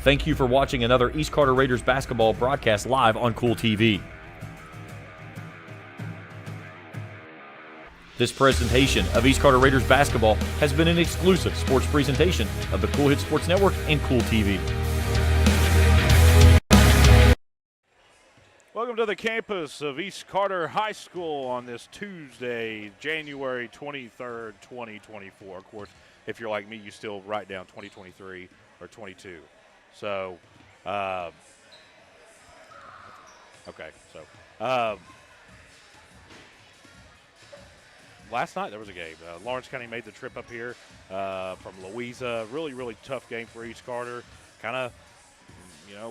Thank you for watching another East Carter Raiders basketball broadcast live on Kool TV. This presentation of East Carter Raiders basketball has been an exclusive sports presentation of the Kool Hit Sports Network and Kool TV. Welcome to the campus of East Carter High School on this Tuesday, January 23rd, 2024. Of course, if you're like me, you still write down 2023 or 22. So, last night there was a game. Lawrence County made the trip up here from Louisa. Really, really tough game for East Carter. Kind of,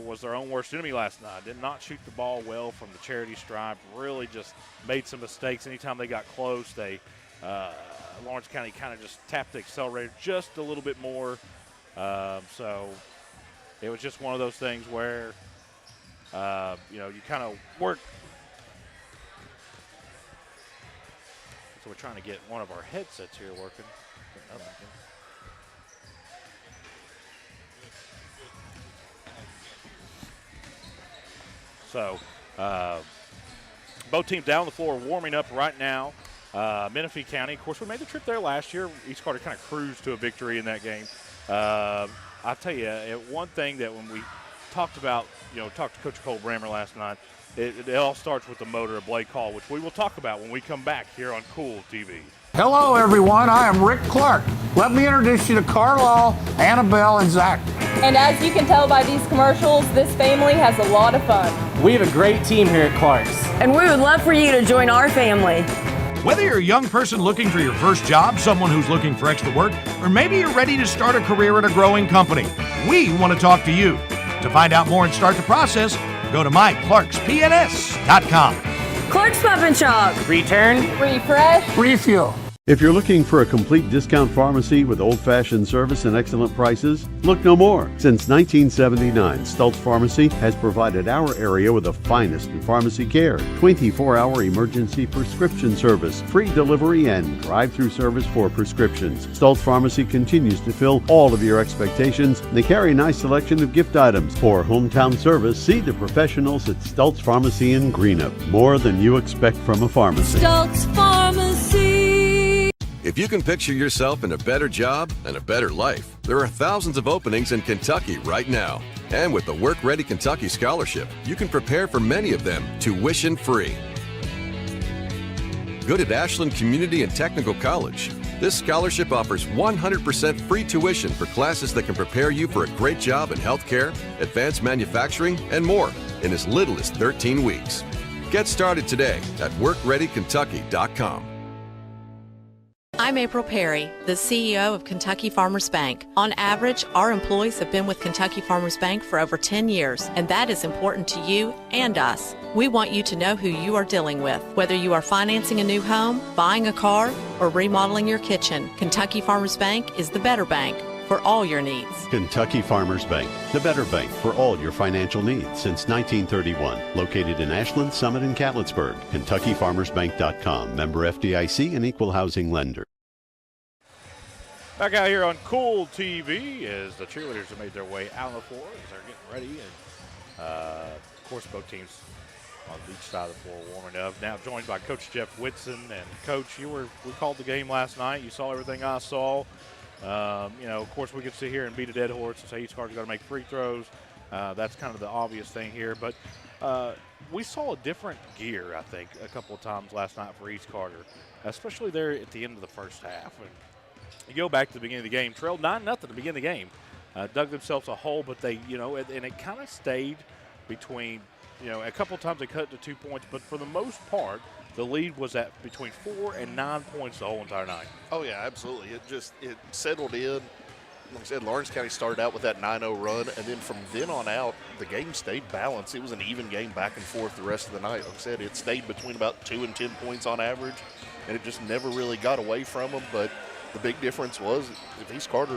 was their own worst enemy last night. Did not shoot the ball well from the charity stripe. Really just made some mistakes. Anytime they got close, Lawrence County kind of just tapped the accelerator just a little bit more. So it was just one of those things where, you kind of work. So we're trying to get one of our headsets here working. So both teams down the floor warming up right now. Menifee County, of course, we made the trip there last year. East Carter kind of cruised to a victory in that game. I'll tell you, one thing that when we talked about, talked to Coach Cole Brammer last night, it all starts with the motor of Blake Hall, which we will talk about when we come back here on Kool TV. Hello, everyone. I am Rick Clark. Let me introduce you to Carlisle, Annabelle, and Zach. And as you can tell by these commercials, this family has a lot of fun. We have a great team here at Clark's. And we would love for you to join our family. Whether you're a young person looking for your first job, someone who's looking for extra work, or maybe you're ready to start a career at a growing company, we want to talk to you. To find out more and start the process, go to myclarkspns.com. Clark's Pump and Shop. Return. Refresh. Refuel. If you're looking for a complete discount pharmacy with old-fashioned service and excellent prices, look no more. Since 1979, Stultz Pharmacy has provided our area with the finest in pharmacy care, 24-hour emergency prescription service, free delivery, and drive-through service for prescriptions. Stultz Pharmacy continues to fill all of your expectations. They carry a nice selection of gift items. For hometown service, see the professionals at Stultz Pharmacy in Greenup. More than you expect from a pharmacy. Stultz Pharmacy. If you can picture yourself in a better job and a better life, there are thousands of openings in Kentucky right now. And with the Work Ready Kentucky Scholarship, you can prepare for many of them tuition-free. Good at Ashland Community and Technical College. This scholarship offers 100% free tuition for classes that can prepare you for a great job in healthcare, advanced manufacturing, and more in as little as 13 weeks. Get started today at workreadykentucky.com. I'm April Perry, the CEO of Kentucky Farmers Bank. On average, our employees have been with Kentucky Farmers Bank for over 10 years, and that is important to you and us. We want you to know who you are dealing with. Whether you are financing a new home, buying a car, or remodeling your kitchen, Kentucky Farmers Bank is the better bank for all your needs. Kentucky Farmers Bank, the better bank for all your financial needs since 1931. Located in Ashland, Summit, and Catlettsburg. KentuckyFarmersBank.com. Member FDIC and Equal Housing Lender. Back out here on Kool TV as the cheerleaders have made their way out on the floor as they're getting ready. And, of course, both teams on each side of the floor warming up. Now joined by Coach Jeff Whitson. And, Coach, we called the game last night. You saw everything I saw. Of course, we could sit here and beat a dead horse and say East Carter's got to make free throws. That's kind of the obvious thing here. But we saw a different gear, I think, a couple of times last night for East Carter, especially there at the end of the first half. And you go back to the beginning of the game, trailed 9-0 at the beginning of the game, dug themselves a hole, but they, and it kind of stayed between, a couple of times they cut it to 2 points, but for the most part, the lead was at between 4 and 9 points the whole entire night. Oh, yeah, absolutely. It settled in. Like I said, Lawrence County started out with that 9-0 run, and then from then on out, the game stayed balanced. It was an even game back and forth the rest of the night. Like I said, it stayed between about 2 and 10 points on average, and it just never really got away from them. But the big difference was if East Carter,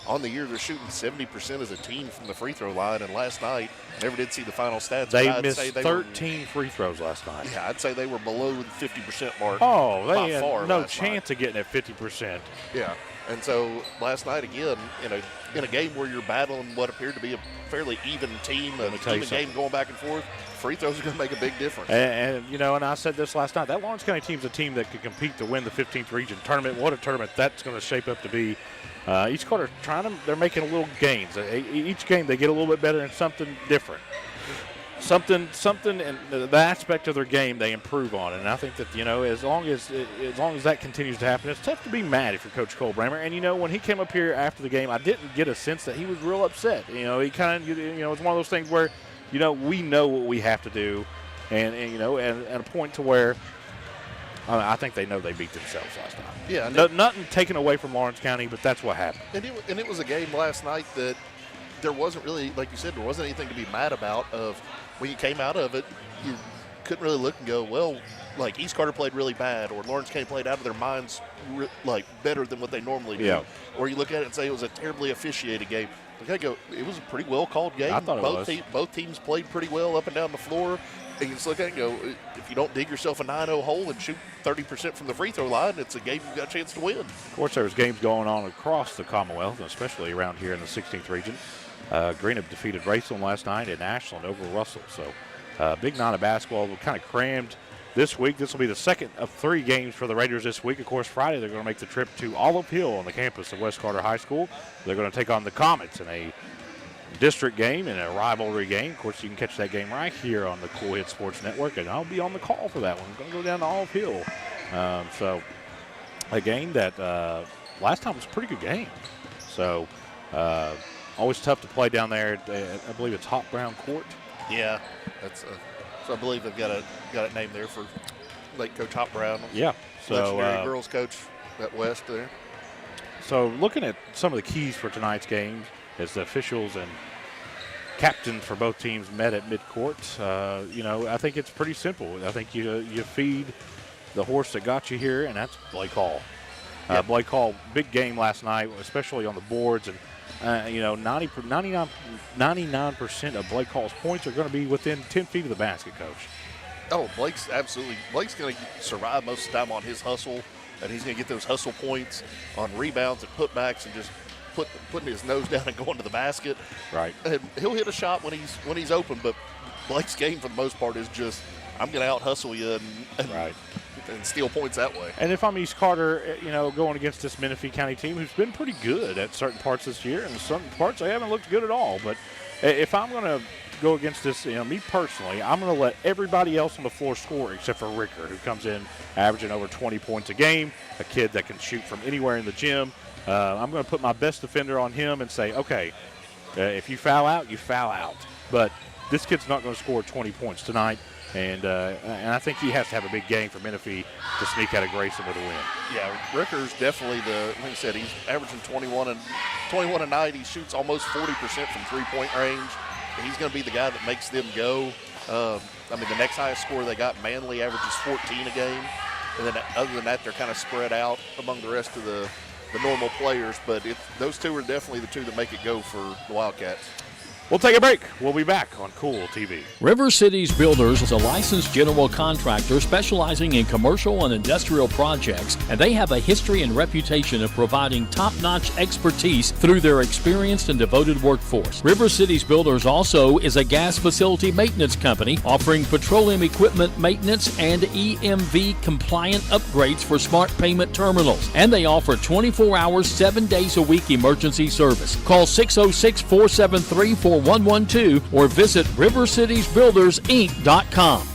on the year they're shooting 70% as a team from the free throw line, and last night, never did see the final stats. They missed 13 free throws last night. Yeah, I'd say they were below the 50% mark. Oh, they by had far no chance of getting at 50%. Yeah. And so last night, again, in a game where you're battling what appeared to be a fairly even team, an even game going back and forth, free throws are going to make a big difference. And I said this last night, that Lawrence County team's a team that could compete to win the 15th region tournament. What a tournament that's going to shape up to be. Each quarter, they're making a little gains. Each game, they get a little bit better and something different. Something, and the aspect of their game they improve on, and I think that as long as that continues to happen, it's tough to be mad if you're Coach Cole Bramer. And when he came up here after the game, I didn't get a sense that he was real upset. He kind of it's one of those things where we know what we have to do, and at a point to where I think they know they beat themselves last night. Yeah, nothing taken away from Lawrence County, but that's what happened. And it was a game last night that there wasn't really, like you said, there wasn't anything to be mad about. When you came out of it, you couldn't really look and go, well, like East Carter played really bad, or Lawrence County played out of their minds better than what they normally do. Yeah. Or you look at it and say it was a terribly officiated game. It was a pretty well called game. I thought it was. Both teams played pretty well up and down the floor. And you just look at it and go, if you don't dig yourself a 9-0 hole and shoot 30% from the free throw line, it's a game you've got a chance to win. Of course, there was games going on across the Commonwealth, and especially around here in the 16th region. Greenup defeated Grayson last night, and Ashland over Russell. So big night of basketball. We're kind of crammed this week. This will be the second of 3 games for the Raiders this week. Of course, Friday they're going to make the trip to Olive Hill on the campus of West Carter High School. They're going to take on the Comets in a district game and a rivalry game. Of course, you can catch that game right here on the Kool Hit Sports Network, and I'll be on the call for that one. I'm going to go down to Olive Hill. So a game that last time was a pretty good game. So always tough to play down there. I believe it's Hop Brown Court. Yeah, that's so I believe they've got it named there for late Coach Hop Brown. Yeah, so legendary girls coach at West there. So looking at some of the keys for tonight's game, as the officials and captains for both teams met at midcourt, I think it's pretty simple. I think you feed the horse that got you here, and that's Blake Hall. Blake Hall, big game last night, especially on the boards, and 99% of Blake Hall's points are going to be within 10 feet of the basket, Coach. Oh, Blake's going to survive most of the time on his hustle, and he's going to get those hustle points on rebounds and putbacks and just putting his nose down and going to the basket. Right. And he'll hit a shot when he's open, but Blake's game for the most part is just, I'm going to out hustle you and steal points that way. And if I'm East Carter, going against this Menifee County team who's been pretty good at certain parts this year, and some parts they haven't looked good at all. But if I'm going to go against this, me personally, I'm going to let everybody else on the floor score except for Ricker, who comes in averaging over 20 points a game, a kid that can shoot from anywhere in the gym. I'm going to put my best defender on him and say, okay, if you foul out, you foul out. But this kid's not going to score 20 points tonight. And I think he has to have a big game for Menifee to sneak out of Grayson with a win. Yeah, Ricker's definitely like I said, he's averaging 21 a night. He shoots almost 40% from three-point range. He's going to be the guy that makes them go. The next highest score they got, Manley, averages 14 a game. And then other than that, they're kind of spread out among the rest of the normal players. But those two are definitely the two that make it go for the Wildcats. We'll take a break. We'll be back on Kool TV. River Cities Builders is a licensed general contractor specializing in commercial and industrial projects, and they have a history and reputation of providing top-notch expertise through their experienced and devoted workforce. River Cities Builders also is a gas facility maintenance company offering petroleum equipment maintenance and EMV compliant upgrades for smart payment terminals, and they offer 24 hours, 7 days a week emergency service. Call 606-473-4112 or visit rivercitiesbuildersinc.com.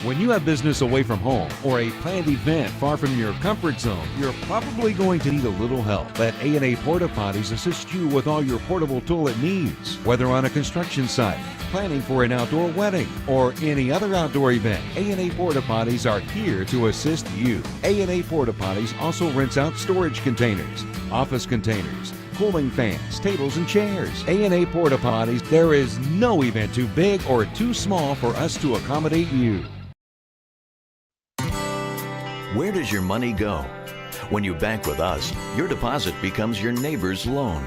When you have business away from home or a planned event far from your comfort zone, you're probably going to need a little help. Let A&A Porta Potties assist you with all your portable toilet needs. Whether on a construction site, planning for an outdoor wedding, or any other outdoor event, A&A Porta Potties are here to assist you. A&A Porta Potties also rents out storage containers, office containers, cooling fans, tables, and chairs. A&A Porta Potties, there is no event too big or too small for us to accommodate you. Where does your money go? When you bank with us, your deposit becomes your neighbor's loan.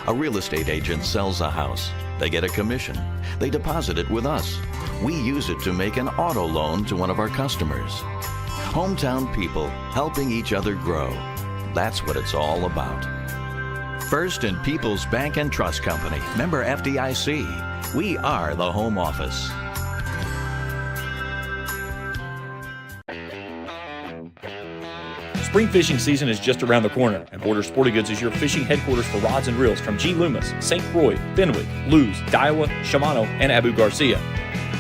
A real estate agent sells a house. They get a commission. They deposit it with us. We use it to make an auto loan to one of our customers. Hometown people helping each other grow. That's what it's all about. First and People's Bank and Trust Company, member FDIC. We are the home office. Spring fishing season is just around the corner, and Border Sporting Goods is your fishing headquarters for rods and reels from G. Loomis, St. Croix, Fenwick, Lewes, Daiwa, Shimano, and Abu Garcia.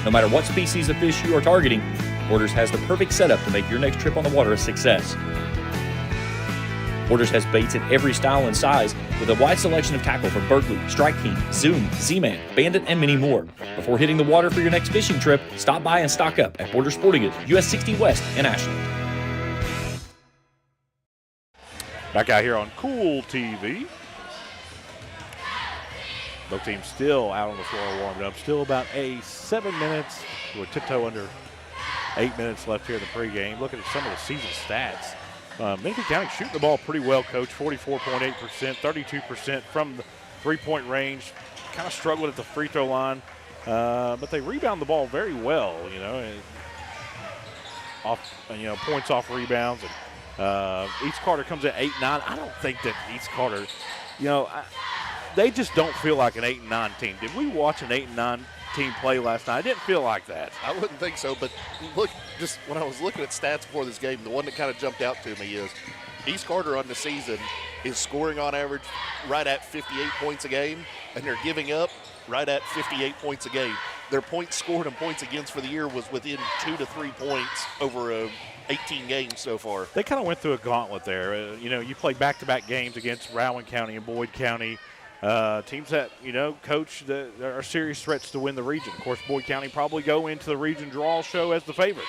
No matter what species of fish you are targeting, Borders has the perfect setup to make your next trip on the water a success. Borders has baits in every style and size with a wide selection of tackle from Berkeley, Strike King, Zoom, Z-Man, Bandit, and many more. Before hitting the water for your next fishing trip, stop by and stock up at Border Sporting Goods, US 60 West in Ashland. Back out here on Kool TV. Both teams still out on the floor warming up. Still about 7 minutes. We're tiptoe under 8 minutes left here in the pregame. Looking at some of the season stats. Menifee County shooting the ball pretty well, Coach. 44.8%, 32% from the three-point range. Kind of struggled at the free throw line, but they rebound the ball very well. Points off rebounds. And East Carter comes at 8-9. I don't think that East Carter, they just don't feel like an 8-9 team. Did we watch an 8-9 team play last night? I didn't feel like that. I wouldn't think so, but look, just when I was looking at stats before this game, the one that kind of jumped out to me is East Carter on the season is scoring on average right at 58 points a game, and they're giving up right at 58 points a game. Their points scored and points against for the year was within 2 to 3 points over 18 games so far. They kind of went through a gauntlet there. You play back-to-back games against Rowan County and Boyd County. Teams that, coach, that are serious threats to win the region. Of course, Boyd County probably go into the region draw show as the favorites.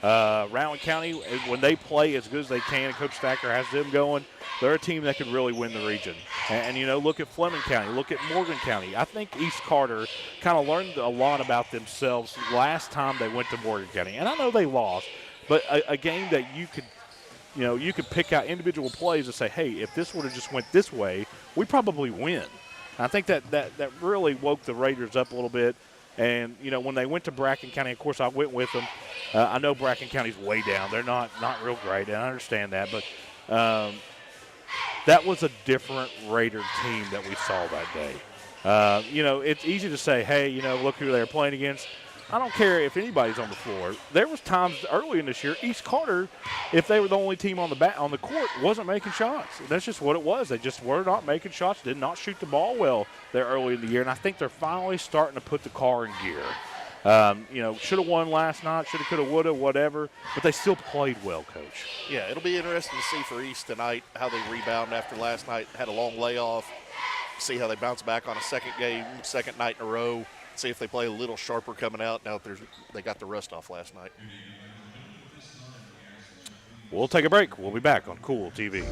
Rowan County, when they play as good as they can, and Coach Stacker has them going, they're a team that could really win the region. And look at Fleming County, look at Morgan County. I think East Carter kind of learned a lot about themselves last time they went to Morgan County. And I know they lost, but a game that you could pick out individual plays and say, hey, if this would have just went this way, we probably win. And I think that really woke the Raiders up a little bit. And, when they went to Bracken County, of course, I went with them. I know Bracken County's way down. They're not real great, and I understand that. But that was a different Raider team that we saw that day. It's easy to say, hey, look who they're playing against. I don't care if anybody's on the floor. There was times early in this year, East Carter, if they were the only team on the court, wasn't making shots. That's just what it was. They just were not making shots, did not shoot the ball well there early in the year, and I think they're finally starting to put the car in gear. Should have won last night, should have, could have, would have, whatever, but they still played well, Coach. Yeah, it'll be interesting to see for East tonight how they rebound after last night. Had a long layoff. See how they bounce back on a second night in a row. See if they play a little sharper coming out now that they got the rust off last night. We'll take a break. We'll be back on Kool TV.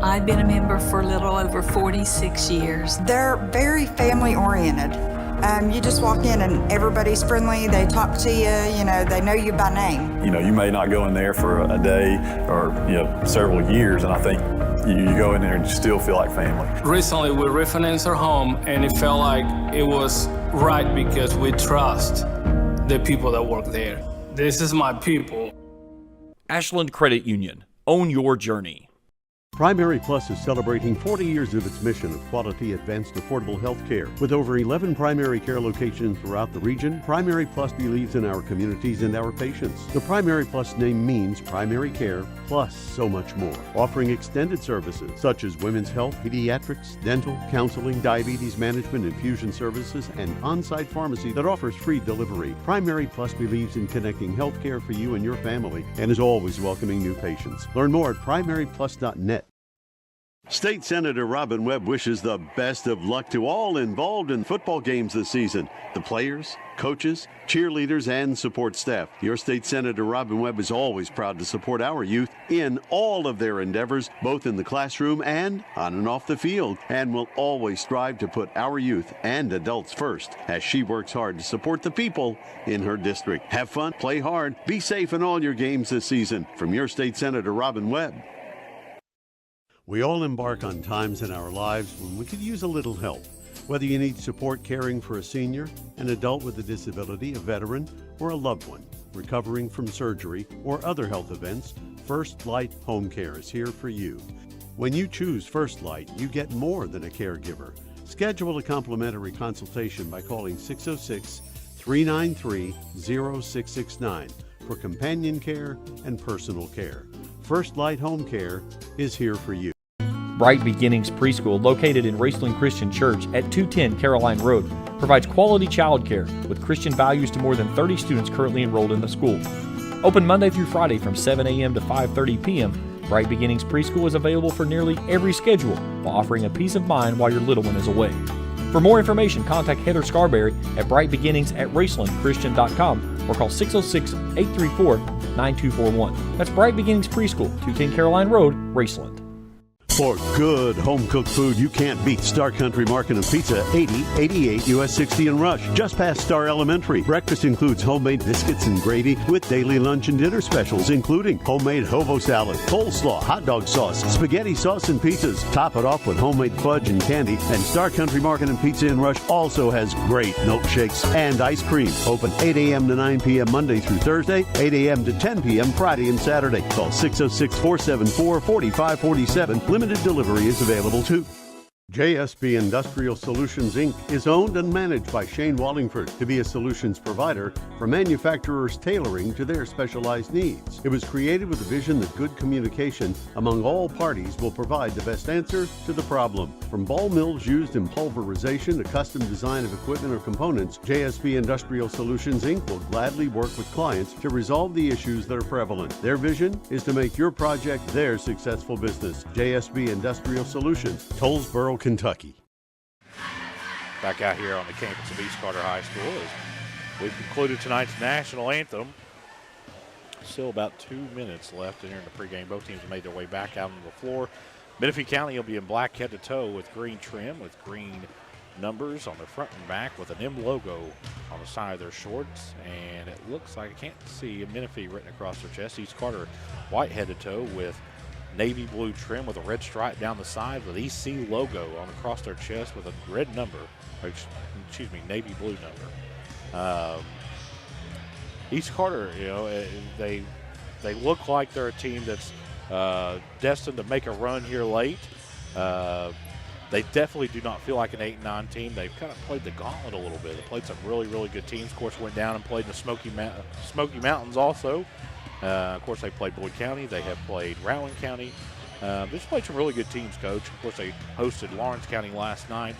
I've been a member for a little over 46 years. They're very family-oriented. You just walk in and everybody's friendly. They talk to you. They know you by name. You may not go in there for a day or several years, and I think you go in there and you still feel like family. Recently, we refinanced our home, and it felt like it was right because we trust the people that work there. This is my people. Ashland Credit Union. Own your journey. Primary Plus is celebrating 40 years of its mission of quality, advanced, affordable health care. With over 11 primary care locations throughout the region, Primary Plus believes in our communities and our patients. The Primary Plus name means primary care plus so much more, offering extended services such as women's health, pediatrics, dental, counseling, diabetes management, infusion services, and on-site pharmacy that offers free delivery. Primary Plus believes in connecting health care for you and your family and is always welcoming new patients. Learn more at primaryplus.net. State Senator Robin Webb wishes the best of luck to all involved in football games this season. The players, coaches, cheerleaders, and support staff. Your State Senator Robin Webb is always proud to support our youth in all of their endeavors, both in the classroom and on and off the field, and will always strive to put our youth and adults first as she works hard to support the people in her district. Have fun, play hard, be safe in all your games this season. From your State Senator Robin Webb. We all embark on times in our lives when we could use a little help. Whether you need support caring for a senior, an adult with a disability, a veteran, or a loved one recovering from surgery or other health events, First Light Home Care is here for you. When you choose First Light, you get more than a caregiver. Schedule a complimentary consultation by calling 606-393-0669 for companion care and personal care. First Light Home Care is here for you. Bright Beginnings Preschool, located in Raceland Christian Church at 210 Caroline Road, provides quality child care with Christian values to more than 30 students currently enrolled in the school. Open Monday through Friday from 7 a.m. to 5:30 p.m., Bright Beginnings Preschool is available for nearly every schedule while offering a peace of mind while your little one is away. For more information, contact Heather Scarberry at brightbeginnings@racelandchristian.com or call 606-834-9241. That's Bright Beginnings Preschool, 210 Caroline Road, Raceland. For good home-cooked food you can't beat, Star Country Market and Pizza, 8088 US 60 in Rush, just past Star Elementary. Breakfast includes homemade biscuits and gravy with daily lunch and dinner specials, including homemade hobo salad, coleslaw, hot dog sauce, spaghetti sauce, and pizzas. Top it off with homemade fudge and candy. And Star Country Market and Pizza in Rush also has great milkshakes and ice cream. Open 8 a.m. to 9 p.m. Monday through Thursday, 8 a.m. to 10 p.m. Friday and Saturday. Call 606-474-4547. Limited delivery is available too. JSB Industrial Solutions, Inc. is owned and managed by Shane Wallingford to be a solutions provider for manufacturers tailoring to their specialized needs. It was created with the vision that good communication among all parties will provide the best answer to the problem. From ball mills used in pulverization to custom design of equipment or components, JSB Industrial Solutions, Inc. will gladly work with clients to resolve the issues that are prevalent. Their vision is to make your project their successful business. JSB Industrial Solutions, Tollsboro, Kentucky. Back out here on the campus of East Carter High School as we've concluded tonight's national anthem. Still about 2 minutes left in here in the pregame. Both teams have made their way back out on the floor. Menifee County will be in black head to toe with green trim, with green numbers on their front and back, with an M logo on the side of their shorts. And it looks like I can't see a Menifee written across their chest. East Carter white head to toe with navy blue trim with a red stripe down the side with EC logo on across their chest with a red number, navy blue number. East Carter, they look like they're a team that's destined to make a run here late. They definitely do not feel like an 8-9 team. They've kind of played the gauntlet a little bit. They played some really, really good teams. Of course, went down and played in the Smoky Mountains also. Of course, they played Boyd County. They have played Rowan County. They've played some really good teams, Coach. Of course, they hosted Lawrence County last night.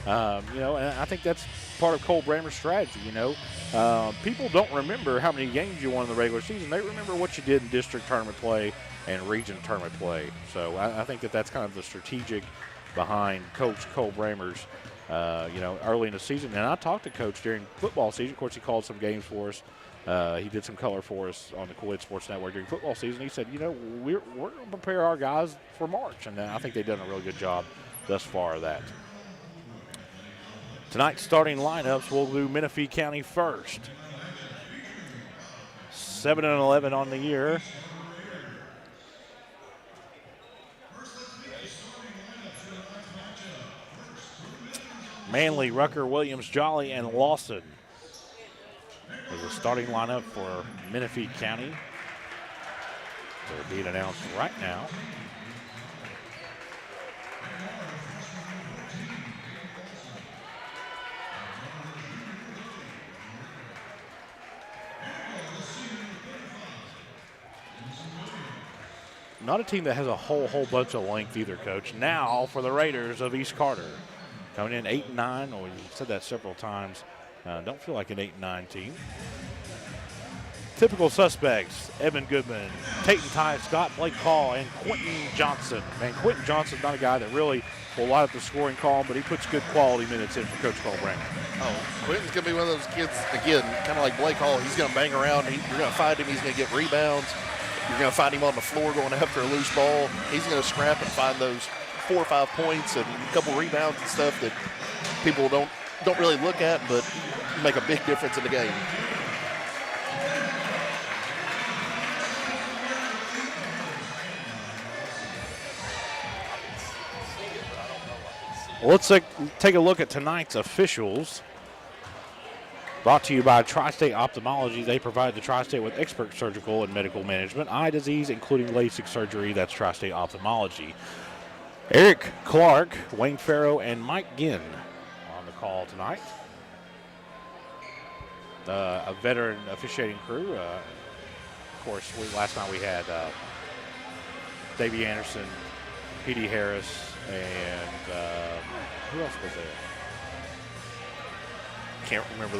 And I think that's part of Cole Bramer's strategy, People don't remember how many games you won in the regular season. They remember what you did in district tournament play and region tournament play. So I think that's kind of the strategic behind Coach Cole Bramer's, early in the season. And I talked to Coach during football season. Of course, he called some games for us. He did some color for us on the Kool Sports Network during football season. He said, we're going to prepare our guys for March. And I think they've done a really good job thus far of that. Tonight's starting lineups, we'll do Menifee County first. 7-11 on the year. Manley, Rucker, Williams, Jolly, and Lawson is a starting lineup for Menifee County. They're being announced right now. Not a team that has a whole bunch of length either, Coach. Now for the Raiders of East Carter. Coming in 8-9, we've said that several times. Don't feel like an 8-9 team. Typical suspects, Evan Goodman, Tayton Ty, Scott Blake Hall, and Quentin Johnson. Man, Quentin Johnson's not a guy that really will light up the scoring column, but he puts good quality minutes in for Coach Cole Bramer. Oh, Quentin's going to be one of those kids, again, kind of like Blake Hall. He's going to bang around. You're going to find him. He's going to get rebounds. You're going to find him on the floor going after a loose ball. He's going to scrap and find those 4 or 5 points and a couple rebounds and stuff that people don't really look at, but make a big difference in the game. Well, let's take a look at tonight's officials. Brought to you by Tri-State Ophthalmology. They provide the Tri-State with expert surgical and medical management, eye disease, including LASIK surgery. That's Tri-State Ophthalmology. Eric Clark, Wayne Farrow, and Mike Ginn on the call tonight. A veteran officiating crew. Of course, last night we had Davey Anderson, P.D. Harris, and who else was there? Can't remember.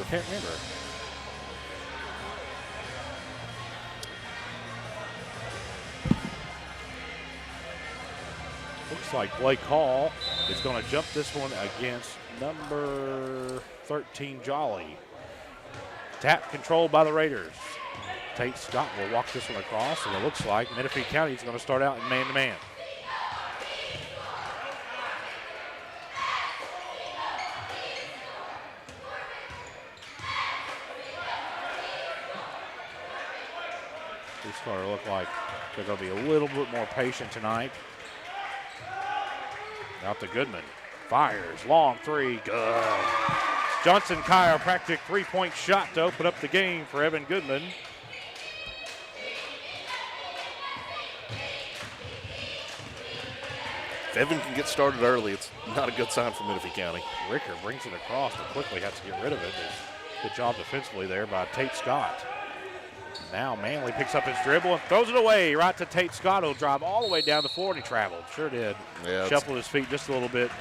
Looks like Blake Hall is going to jump this one against number 13, Jolly. Tap controlled by the Raiders. Tate Scott will walk this one across, and it looks like Menifee County is going to start out in man-to-man. These starters look like they're going to be a little bit more patient tonight. Out to Goodman. Fires. Long three. Good. Johnson chiropractic three-point shot to open up the game for Evan Goodman. If Evan can get started early, it's not a good sign for Menifee County. Ricker brings it across, but quickly has to get rid of it. Good job defensively there by Tate Scott. Now Manley picks up his dribble and throws it away right to Tate Scott. He'll drive all the way down the floor, and he traveled. Sure did. Yeah, shuffled his feet just a little bit.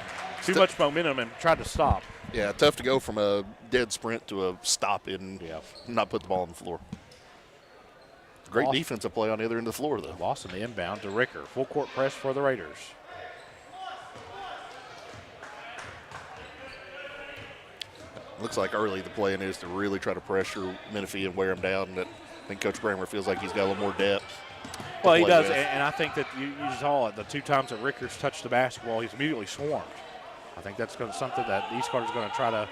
Too much momentum and tried to stop. Yeah, tough to go from a dead sprint to a stop and not put the ball on the floor. Great defensive play on the other end of the floor, though. Lost in the inbound to Ricker. Full court press for the Raiders. Looks like early the plan is to really try to pressure Menifee and wear him down. And I think Coach Bramer feels like he's got a little more depth. Well, he does, and I think that you saw it. The two times that Rickers touched the basketball, he's immediately swarmed. I think that's something that East Carter's going to try to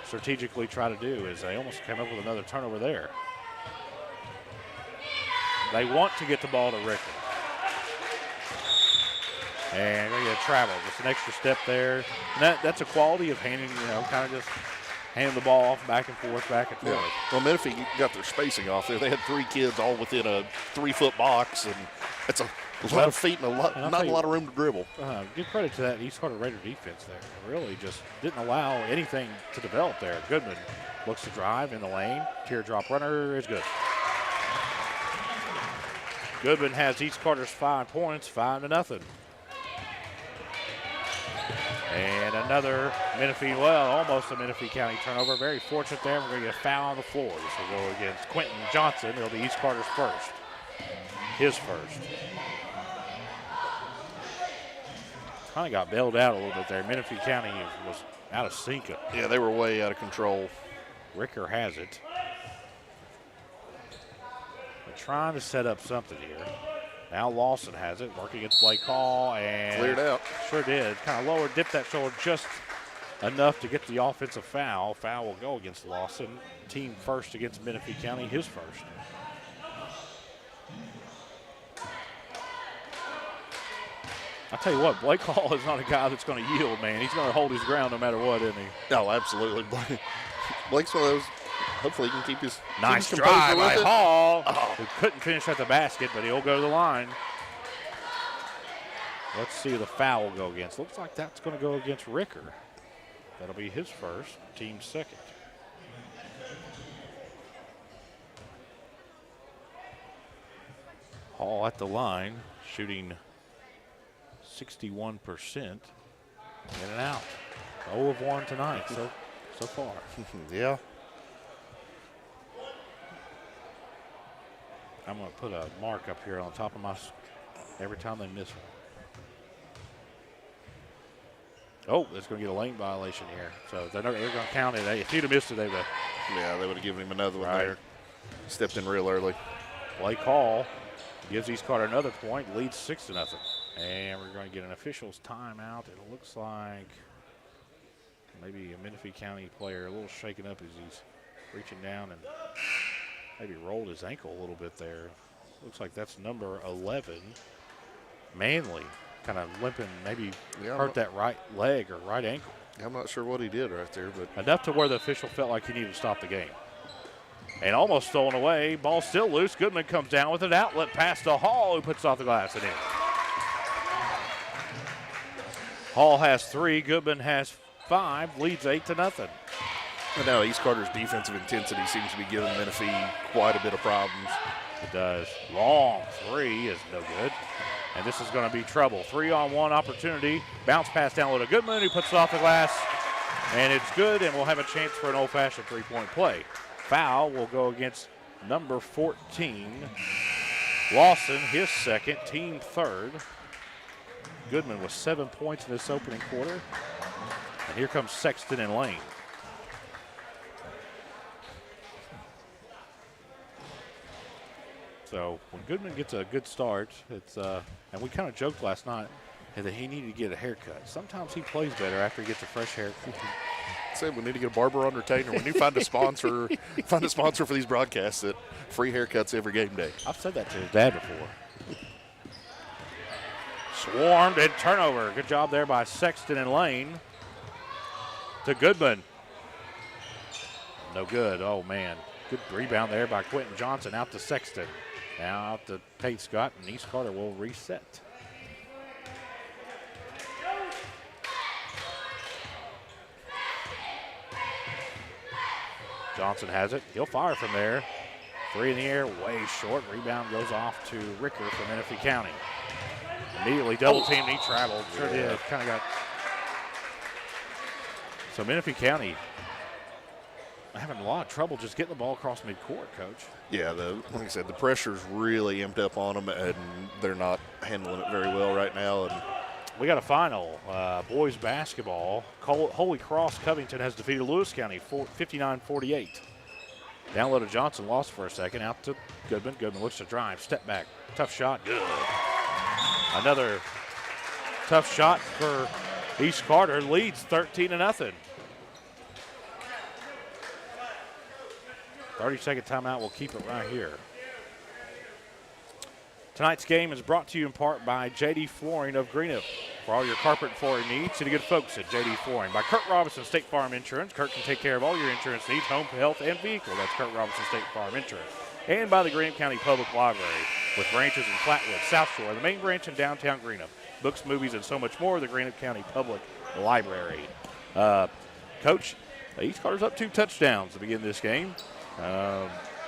strategically try to do, is they almost came up with another turnover there. They want to get the ball to Ricker. And they're going to travel. Just an extra step there. And that's a quality of handing, kind of just handing the ball off back and forth, back and forth. Yeah. Well, Menifee got their spacing off there. They had 3 kids all within a 3-foot box, and it's a lot of feet and not a lot of room to dribble. Give credit to that East Carter Raider defense there. It really just didn't allow anything to develop there. Goodman looks to drive in the lane. Teardrop runner is good. Goodman has East Carter's 5 points, 5-0. And another Menifee, almost a Menifee County turnover. Very fortunate there. We're going to get a foul on the floor. This will go against Quentin Johnson. It'll be East Carter's first. His first. Kind of got bailed out a little bit there. Menifee County was out of sync. Yeah, they were way out of control. Ricker has it. They're trying to set up something here. Now Lawson has it, working against Blake Hall, and cleared out. Sure did. Kind of lowered, dipped that shoulder just enough to get the offensive foul. Foul will go against Lawson. Team first against Menifee County, his first. I tell you what, Blake Hall is not a guy that's going to yield, man. He's going to hold his ground no matter what, isn't he? No, absolutely. Blake's one of those. Hopefully he can keep his nice drive by Hall. Who couldn't finish at the basket, but he'll go to the line. Let's see who the foul will go against. Looks like that's going to go against Ricker. That'll be his first, team second. Hall at the line, shooting 61%. In and out. 0 of 1 tonight so far. Yeah. I'm going to put a mark up here on top of my every time they miss one. Oh, that's going to get a lane violation here. So they're going to count it. If he'd have missed it, they would have. Yeah, they would have given him another one there. Stepped in real early. Blake Hall gives East Carter another point, leads 6-0. And we're going to get an official's timeout. It looks like maybe a Menifee County player a little shaken up as he's reaching down and maybe rolled his ankle a little bit there. Looks like that's number 11. Manley kind of limping, maybe hurt that right leg or right ankle. I'm not sure what he did right there, but enough to where the official felt like he needed to stop the game. And almost stolen away. Ball still loose. Goodman comes down with an outlet pass to Hall, who puts it off the glass and in. Hall has 3. Goodman has 5. Leads 8-0. And now East Carter's defensive intensity seems to be giving Menifee quite a bit of problems. It does. Long 3 is no good. And this is going to be trouble. 3-on-1 opportunity. Bounce pass down low to Goodman, who puts it off the glass. And it's good, and we'll have a chance for an old-fashioned three-point play. Foul will go against number 14. Lawson, his second, team third. Goodman with 7 points in this opening quarter. And here comes Sexton and Lane. So when Goodman gets a good start, it's and we kind of joked last night that he needed to get a haircut. Sometimes he plays better after he gets a fresh haircut. Said we need to get a barber on retainer. We need to find a sponsor, for these broadcasts that free haircuts every game day. I've said that to his dad before. Swarmed and turnover. Good job there by Sexton and Lane. To Goodman. No good. Oh, man. Good rebound there by Quentin Johnson out to Sexton. Now out to Tate Scott, and East Carter will reset. Johnson has it. He'll fire from there. 3 in the air, way short. Rebound goes off to Ricker from Menifee County. Immediately double teamed. He traveled. Sure did. Kind of got. So Menifee County having a lot of trouble just getting the ball across midcourt, Coach. Yeah, like I said, the pressure's really amped up on them, and they're not handling it very well right now. And we got a final. Boys basketball. Holy Cross Covington has defeated Lewis County 59-48. Down low to Johnson, lost for a second. Out to Goodman. Goodman looks to drive. Step back. Tough shot. Good. Another tough shot for East Carter. Leads 13-0. 30-second timeout. We'll keep it right here. Tonight's game is brought to you in part by J.D. Flooring of Greenup. For all your carpet and flooring needs, see the good folks at J.D. Flooring. By Kurt Robinson State Farm Insurance. Kurt can take care of all your insurance needs, home, health, and vehicle. That's Kurt Robinson State Farm Insurance. And by the Greenup County Public Library, with branches in Flatwood, South Shore, the main branch in downtown Greenup. Books, movies, and so much more. The Greenup County Public Library. Coach, East Carter's up 2 touchdowns to begin this game.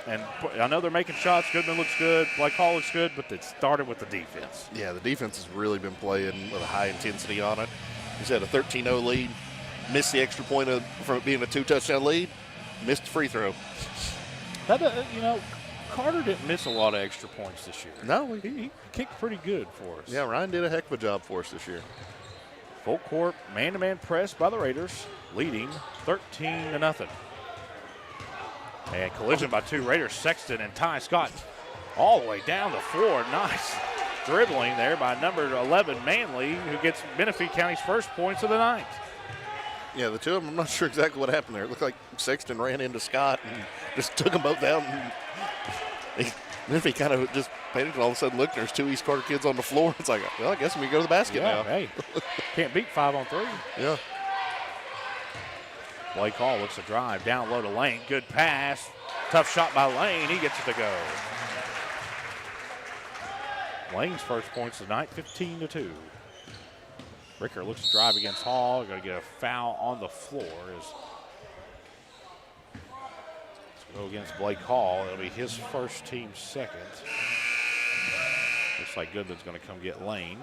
And I know they're making shots. Goodman looks good. Blake Hall looks good, but it started with the defense. Yeah, the defense has really been playing with a high intensity on it. He's had a 13-0 lead, missed the extra point from it being a 2-touchdown lead, missed the free throw. Carter didn't miss a lot of extra points this year. No, he kicked pretty good for us. Yeah, Ryan did a heck of a job for us this year. Full court, man-to-man press by the Raiders, leading 13-0. And collision by 2 Raiders, Sexton and Ty Scott, all the way down the floor. Nice dribbling there by number 11, Manley, who gets Menifee County's first points of the night. Yeah, the two of them, I'm not sure exactly what happened there. It looked like Sexton ran into Scott and just took them both out. And Menifee kind of just panicked, and all of a sudden looked, there's 2 East Carter kids on the floor. It's like, well, I guess we go to the basket now. Hey, can't beat 5-on-3. Yeah. Blake Hall looks to drive down low to Lane. Good pass. Tough shot by Lane. He gets it to go. Lane's first points of the night, 15-2. Ricker looks to drive against Hall. Going to get a foul on the floor. Let's go against Blake Hall. It'll be his first, team second. Looks like Goodman's going to come get Lane.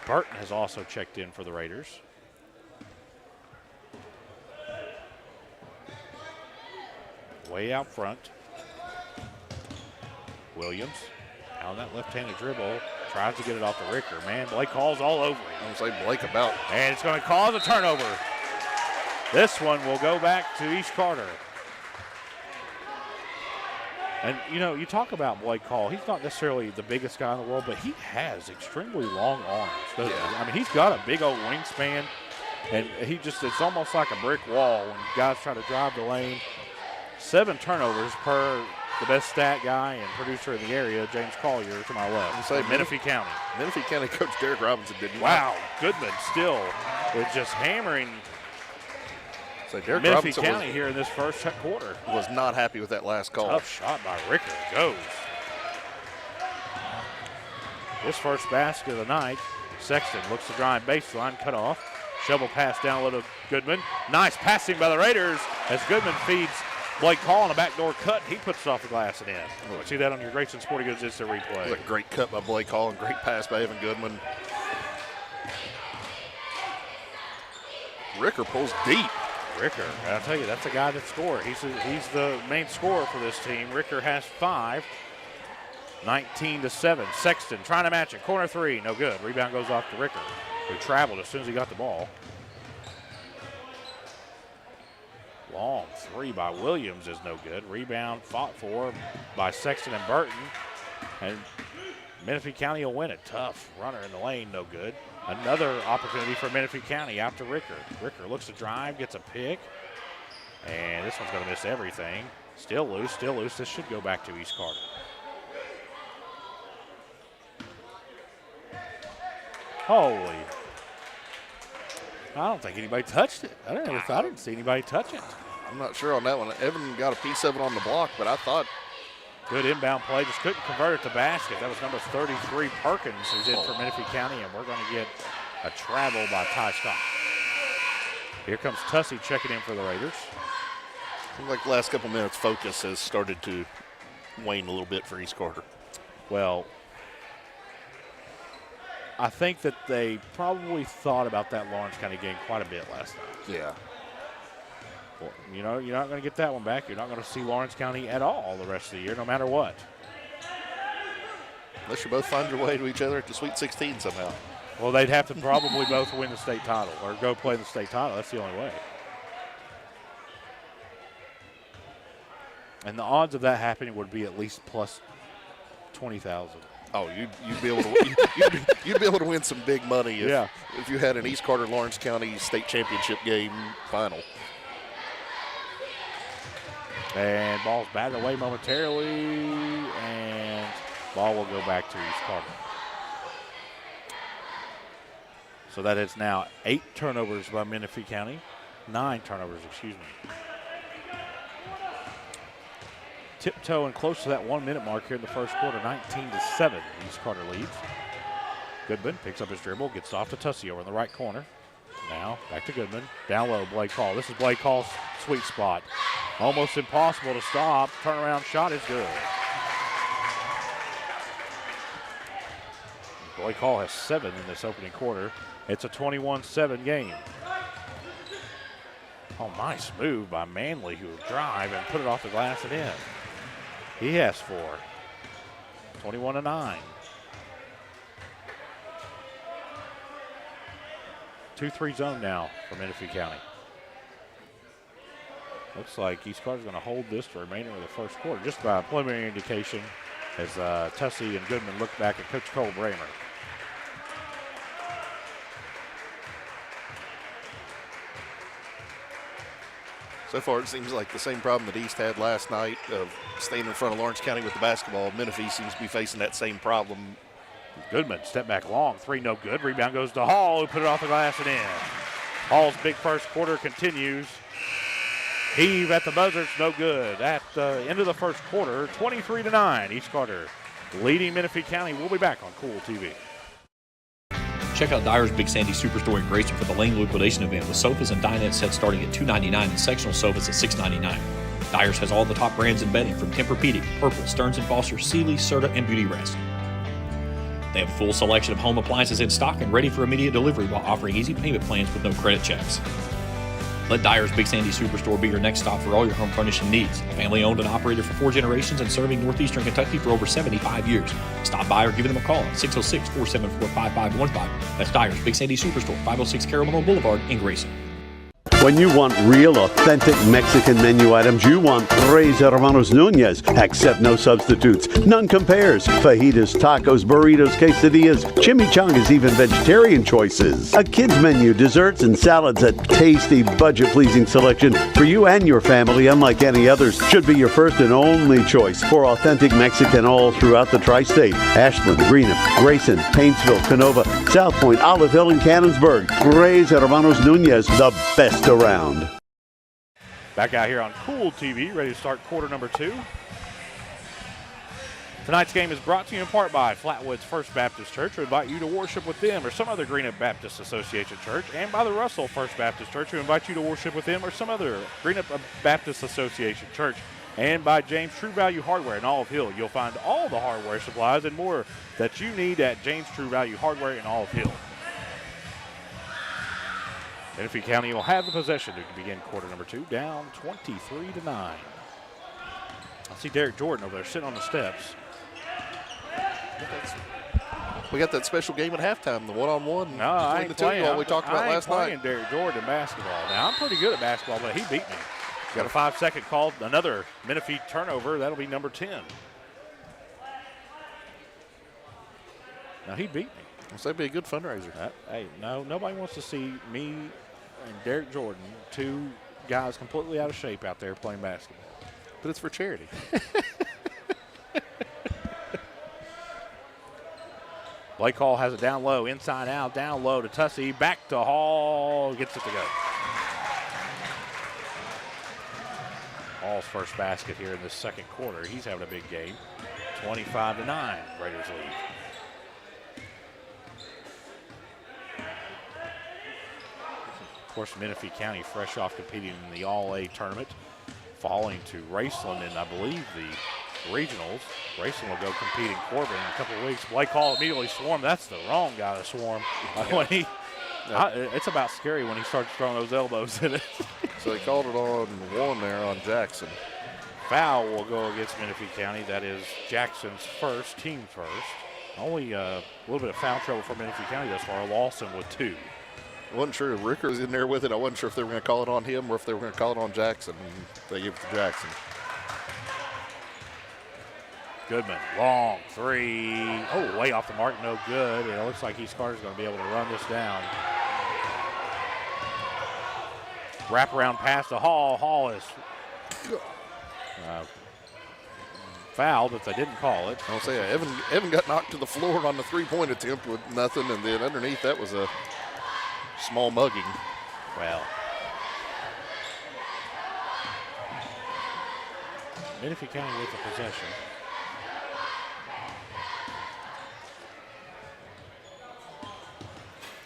Burton has also checked in for the Raiders. Way out front. Williams on that left-handed dribble. Tries to get it off the Ricker. Man, Blake Hall's all over him. I was like Blake about. And it's going to cause a turnover. This one will go back to East Carter. And, you talk about Blake Hall. He's not necessarily the biggest guy in the world, but he has extremely long arms, doesn't he? I mean, he's got a big old wingspan, and it's almost like a brick wall when guys try to drive the lane. 7 turnovers per the best stat guy and producer in the area, James Collier, to my left. Say Menifee County. Menifee County coach Derek Robinson didn't. Wow, Goodman still is just hammering Derek Menifee Robinson County here in this first quarter. Was not happy with that last call. Tough shot by Ricker. Goes. His first basket of the night. Sexton looks to drive baseline, cut off. Shovel pass down low to Goodman. Nice passing by the Raiders as Goodman feeds Blake Hall on a backdoor cut. He puts it off the glass and in. See that on your Grayson Sporting Goods Instant Replay. A great cut by Blake Hall and great pass by Evan Goodman. Ricker pulls deep. Ricker, I'll tell you, that's a guy that scored. He's the main scorer for this team. Ricker has 5. 19-7. Sexton trying to match it. Corner 3, no good. Rebound goes off to Ricker, who traveled as soon as he got the ball. Long 3 by Williams is no good. Rebound fought for by Sexton and Burton. And Menifee County will win it. Tough runner in the lane, no good. Another opportunity for Menifee County out to Ricker. Ricker looks to drive, gets a pick. And this one's going to miss everything. Still loose, still loose. This should go back to East Carter. Holy. I don't think anybody touched it. I didn't see anybody touch it. I'm not sure on that one. Evan got a piece of it on the block, but I thought. Good inbound play, just couldn't convert it to basket. That was number 33, Perkins, who's in for Menifee County, and we're going to get a travel by Ty Scott. Here comes Tussey checking in for the Raiders. Seems like the last couple minutes, focus has started to wane a little bit for East Carter. Well, I think that they probably thought about that Lawrence County game quite a bit last night. Yeah. Well, you know, you're not going to get that one back. You're not going to see Lawrence County at all the rest of the year, no matter what. Unless you both find your way to each other at the Sweet 16 somehow. Well, they'd have to probably both win the state title or go play the state title. That's the only way. And the odds of that happening would be at least plus 20,000. Oh, you'd be able to you'd be able to win some big money if you had an East Carter Lawrence County state championship game final. And ball's batted away momentarily, and ball will go back to East Carter. So that is now 8 turnovers by Menifee County. 9 turnovers, excuse me. Tiptoeing close to that 1 minute mark here in the first quarter, 19-7. East Carter leads. Goodman picks up his dribble, gets off to Tussey over in the right corner. Now back to Goodman. Down low, Blake Hall. This is Blake Hall's sweet spot. Almost impossible to stop. Turnaround shot is good. Blake Hall has 7 in this opening quarter. It's a 21-7 game. Oh, nice move by Manley, who will drive and put it off the glass and in. He has 4. 21-9. 2-3 zone now for Menifee County. Looks like East Carter's going to hold this the remainder of the first quarter, just by a preliminary indication as Tussey and Goodman look back at Coach Cole Bramer. So far, it seems like the same problem that East had last night of staying in front of Lawrence County with the basketball. Menifee seems to be facing that same problem. Goodman, step back long, 3 no good. Rebound goes to Hall, who put it off the glass and in. Hall's big first quarter continues. Heave at the buzzer, it's no good. At the end of the first quarter, 23-9, East Carter leading Menifee County. We'll be back on Kool TV. Check out Dyer's Big Sandy Superstore in Grayson for the Lane liquidation event with sofas and dinette sets starting at $299 and sectional sofas at $699. Dyer's has all the top brands in bedding from Tempur-Pedic, Purple, Stearns & Foster, Sealy, Serta, and Beauty Rest. They have a full selection of home appliances in stock and ready for immediate delivery while offering easy payment plans with no credit checks. Let Dyer's Big Sandy Superstore be your next stop for all your home furnishing needs. Family owned and operated for 4 generations and serving northeastern Kentucky for over 75 years. Stop by or give them a call at 606-474-5515. That's Dyer's Big Sandy Superstore, 506 Carolina Boulevard in Grayson. When you want real, authentic Mexican menu items, you want Tres Hermanos Nunez. Accept no substitutes. None compares. Fajitas, tacos, burritos, quesadillas, chimichangas, even vegetarian choices. A kids menu, desserts and salads, a tasty, budget-pleasing selection for you and your family, unlike any others. Should be your first and only choice for authentic Mexican all throughout the tri-state. Ashland, Greenup, Grayson, Paintsville, Canova, South Point, Olive Hill, and Cannonsburg. Tres Hermanos Nunez, the best around. Back out here on Kool TV, ready to start quarter number 2. Tonight's game is brought to you in part by Flatwoods First Baptist Church, who invite you to worship with them or some other Greenup Baptist Association church, and by the Russell First Baptist Church, who invite you to worship with them or some other Greenup Baptist Association church, and by James True Value Hardware in Olive Hill. You'll find all the hardware supplies and more that you need at James True Value Hardware in Olive Hill. Menifee County will have the possession to begin quarter number 2, down 23-9. I see Derek Jordan over there sitting on the steps. We got that special game at halftime, the one-on-one. No, I ain't playing. We talked about last night. I ain't playing Derek Jordan in basketball. Now, I'm pretty good at basketball, but he beat me. Got a 5-second call, another Menifee turnover. That'll be number 10. Now, he beat me. That'd be a good fundraiser. Hey, no, nobody wants to see me and Derek Jordan, two guys completely out of shape out there playing basketball. But it's for charity. Blake Hall has it down low, inside out, down low to Tussey, back to Hall, gets it to go. Hall's first basket here in this second quarter. He's having a big game. 25-9, Raiders lead. Of course, Menifee County fresh off competing in the All-A tournament, falling to Raceland in, I believe, the regionals. Grayson will go compete in Corbin in a couple of weeks. Blake Hall immediately swarmed. That's the wrong guy to swarm. It's about scary when he starts throwing those elbows in it. So they called it on one there on Jackson. Foul will go against Menifee County. That is Jackson's first, team first. Only a little bit of foul trouble for Menifee County thus far. Lawson with 2. I wasn't sure if Ricker was in there with it. I wasn't sure if they were going to call it on him or if they were going to call it on Jackson. They give it to Jackson. Goodman, long 3. Oh, way off the mark, no good. It looks like East Carter's going to be able to run this down. Wraparound pass to Hall. Hall is fouled, but they didn't call it. I'll say Evan got knocked to the floor on the three-point attempt with nothing, and then underneath that was a small mugging. Well, Menifee County with the possession.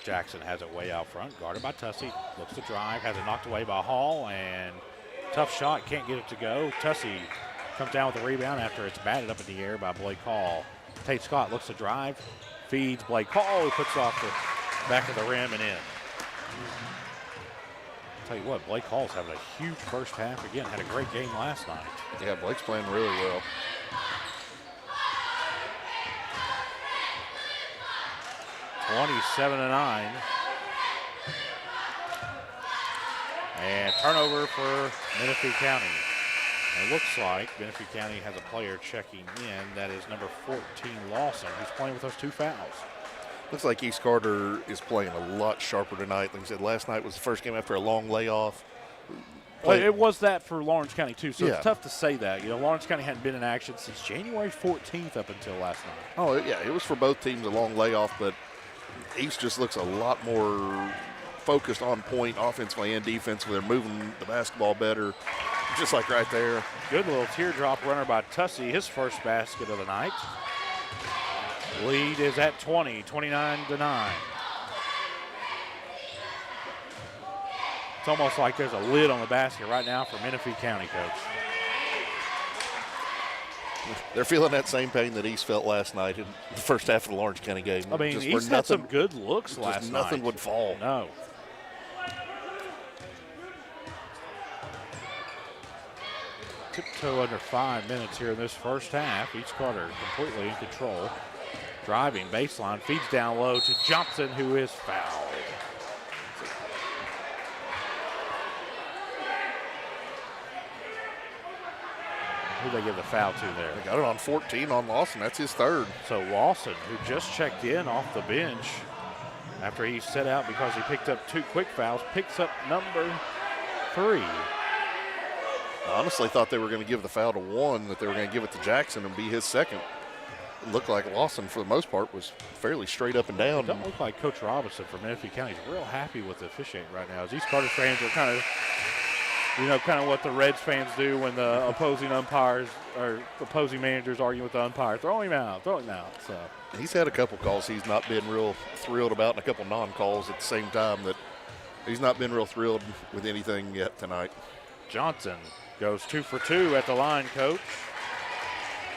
Jackson has it way out front, guarded by Tussey. Looks to drive, has it knocked away by Hall, and tough shot, can't get it to go. Tussey comes down with the rebound after it's batted up in the air by Blake Hall. Tate Scott looks to drive, feeds Blake Hall, who puts off the back of the rim and in. I'll tell you what, Blake Hall's having a huge first half. Again, had a great game last night. Yeah, Blake's playing really well. (27-9). And turnover for Menifee County. It looks like Menifee County has a player checking in. That is number 14, Lawson, who's playing with those 2 fouls. Looks like East Carter is playing a lot sharper tonight. Like I said, last night was the first game after a long layoff. Well, it was that for Lawrence County, too, so it's tough to say that. You know, Lawrence County hadn't been in action since January 14th up until last night. Oh, yeah, it was for both teams a long layoff, but East just looks a lot more focused on point offensively and defensively. They're moving the basketball better, just like right there. Good little teardrop runner by Tussey, his first basket of the night. Lead is at 20, 29-9. It's almost like there's a lid on the basket right now for Menifee County, Coach. They're feeling that same pain that East felt last night in the first half of the Lawrence County game. I mean, East had some good looks last night. Nothing would fall. No. Tiptoe under 5 minutes here in this first half. East Carter completely in control. Driving baseline, feeds down low to Johnson, who is fouled. Who they give the foul to there? They got it on 14 on Lawson. That's his 3rd. So Lawson, who just checked in off the bench after he set out because he picked up 2 quick fouls, picks up number 3. I honestly thought they were going to give the foul to 1, that they were going to give it to Jackson and be his 2nd. It looked like Lawson, for the most part, was fairly straight up and down. It don't look like Coach Robinson from Menifee County is real happy with the officiating right now. As East Carter fans are kind of You know, kind of what the Reds fans do when the opposing umpires or opposing managers argue with the umpire. Throw him out, throw him out. So he's had a couple calls he's not been real thrilled about, and a couple non-calls at the same time that he's not been real thrilled with anything yet tonight. Johnson goes 2 for 2 at the line, Coach.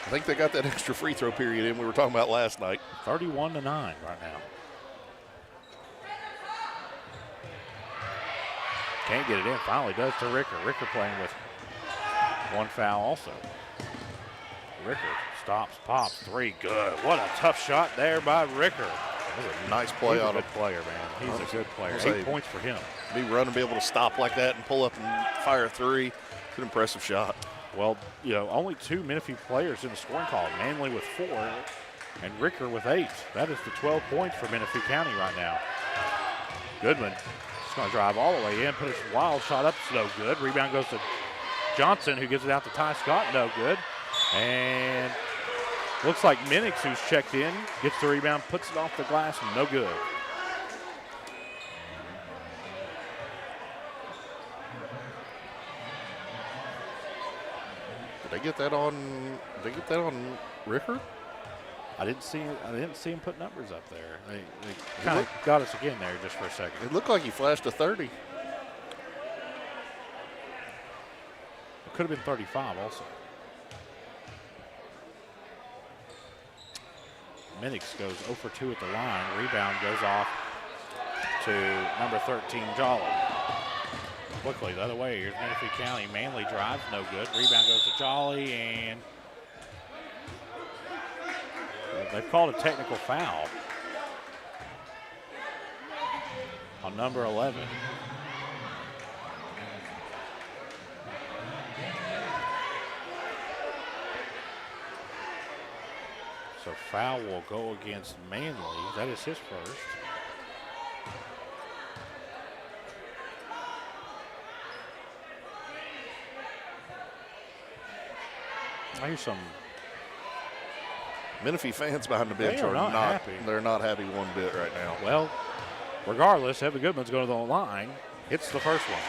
I think they got that extra free throw period in we were talking about last night. 31-9 right now. Can't get it in. Finally does to Ricker. Ricker playing with one foul also. Ricker stops, pops, 3, good. What a tough shot there by Ricker. That was a nice play He's on a him. good player, man. He's a good player. I'll 8 points for him. Be running, be able to stop like that and pull up and fire a 3. It's an impressive shot. Well, you know, only 2 Menifee players in the scoring column. Manley with 4 and Ricker with 8. That is the 12 points for Menifee County right now. Goodman just going to drive all the way in, put a wild shot up. It's no good. Rebound goes to Johnson, who gives it out to Ty Scott. No good. And looks like Minix, who's checked in, gets the rebound, puts it off the glass, and no good. Did they get that on Ricker? I didn't see him put numbers up there. They kind of got us again there just for a second. It looked like he flashed a 30. It could have been 35 also. Minix goes 0 for 2 at the line. Rebound goes off to number 13, Jolly. Quickly the other way. Here's Menifee County. Manley drives, no good. Rebound goes to Jolly, and they've called a technical foul on number 11. So foul will go against Manley. That is his first. I hear some Menifee fans behind the bench are not happy. They're not happy one bit right now. Well, regardless, Evan Goodman's going to the line. Hits the first one.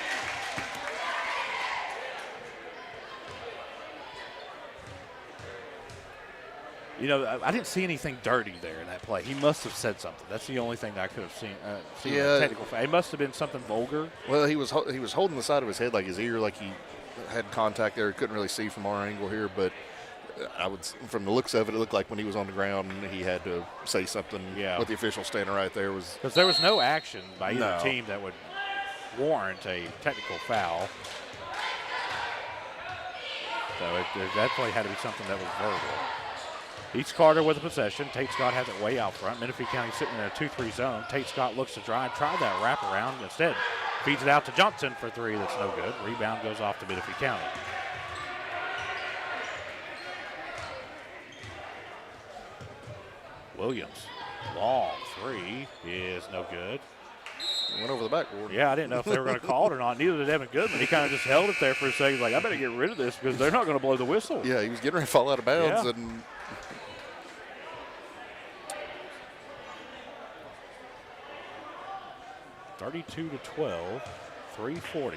You know, I didn't see anything dirty there in that play. He must have said something. That's the only thing that I could have seen. Yeah. Technical foul. It must have been something vulgar. Well, he was holding the side of his head like his ear, like he had contact there. He couldn't really see from our angle here, but from the looks of it, it looked like when he was on the ground, he had to say something. Yeah. With the official standing right there was because there was no action by either team that would warrant a technical foul. So there definitely had to be something that was verbal. East Carter with the possession. Tate Scott has it way out front. Menifee County sitting in a 2-3 zone. Tate Scott looks to drive, try that wraparound. Instead, feeds it out to Johnson for 3. That's no good. Rebound goes off to Menifee County. Williams, long 3 is no good. Went over the backboard. Yeah, I didn't know if they were going to call it or not. Neither did Evan Goodman. He kind of just held it there for a second. He's like, I better get rid of this because they're not going to blow the whistle. Yeah, he was getting ready to fall out of bounds. Yeah. And 32-12, 3:40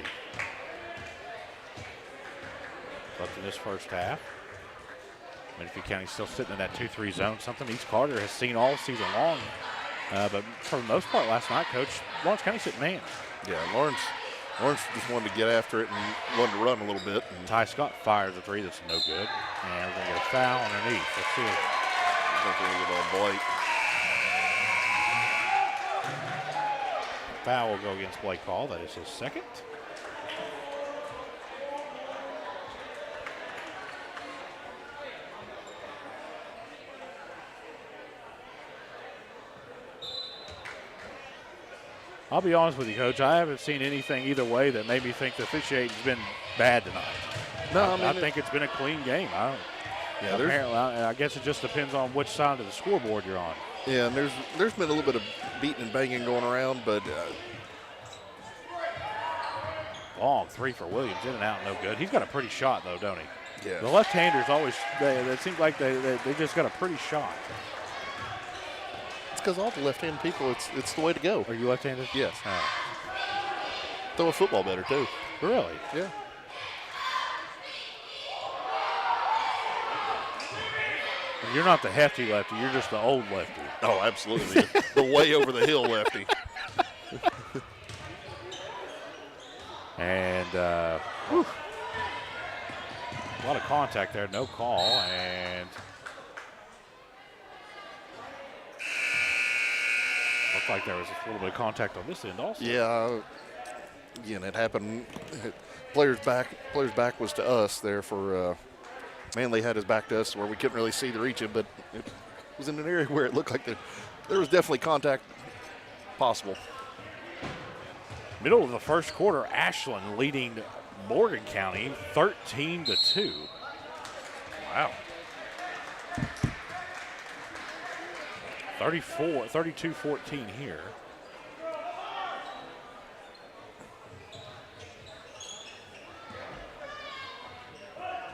left in this first half. Menifee County still sitting in that 2-3 zone, something East Carter has seen all season long. But for the most part last night, Coach, Lawrence County sitting man. Yeah, Lawrence just wanted to get after it and wanted to run a little bit. And Ty Scott fires a 3 that's no good. And we're going to get a foul underneath. Let's see it. I think we're going to get on Blake. Foul will go against Blake Hall. That is his second. I'll be honest with you, Coach. I haven't seen anything either way that made me think the officiating's been bad tonight. No, I think it's been a clean game. Apparently, I guess it just depends on which side of the scoreboard you're on. Yeah, and there's been a little bit of beating and banging going around, but long 3 for Williams, in and out, no good. He's got a pretty shot though, don't he? Yeah. The left-handers always. It seems like they just got a pretty shot. It's because all the left-handed people, it's the way to go. Are you left-handed? Yes. Throw a football better too. Really? Yeah. You're not the hefty lefty. You're just the old lefty. Oh, absolutely. The way over the hill lefty. And a lot of contact there. No call. And looked like there was a little bit of contact on this end also. Yeah. Again, it happened. Player's back was to us there for Manley had his back to us where we couldn't really see to reach him, but it was in an area where it looked like there was definitely contact possible. Middle of the first quarter, Ashland leading Morgan County 13-2. Wow. 32-14 here.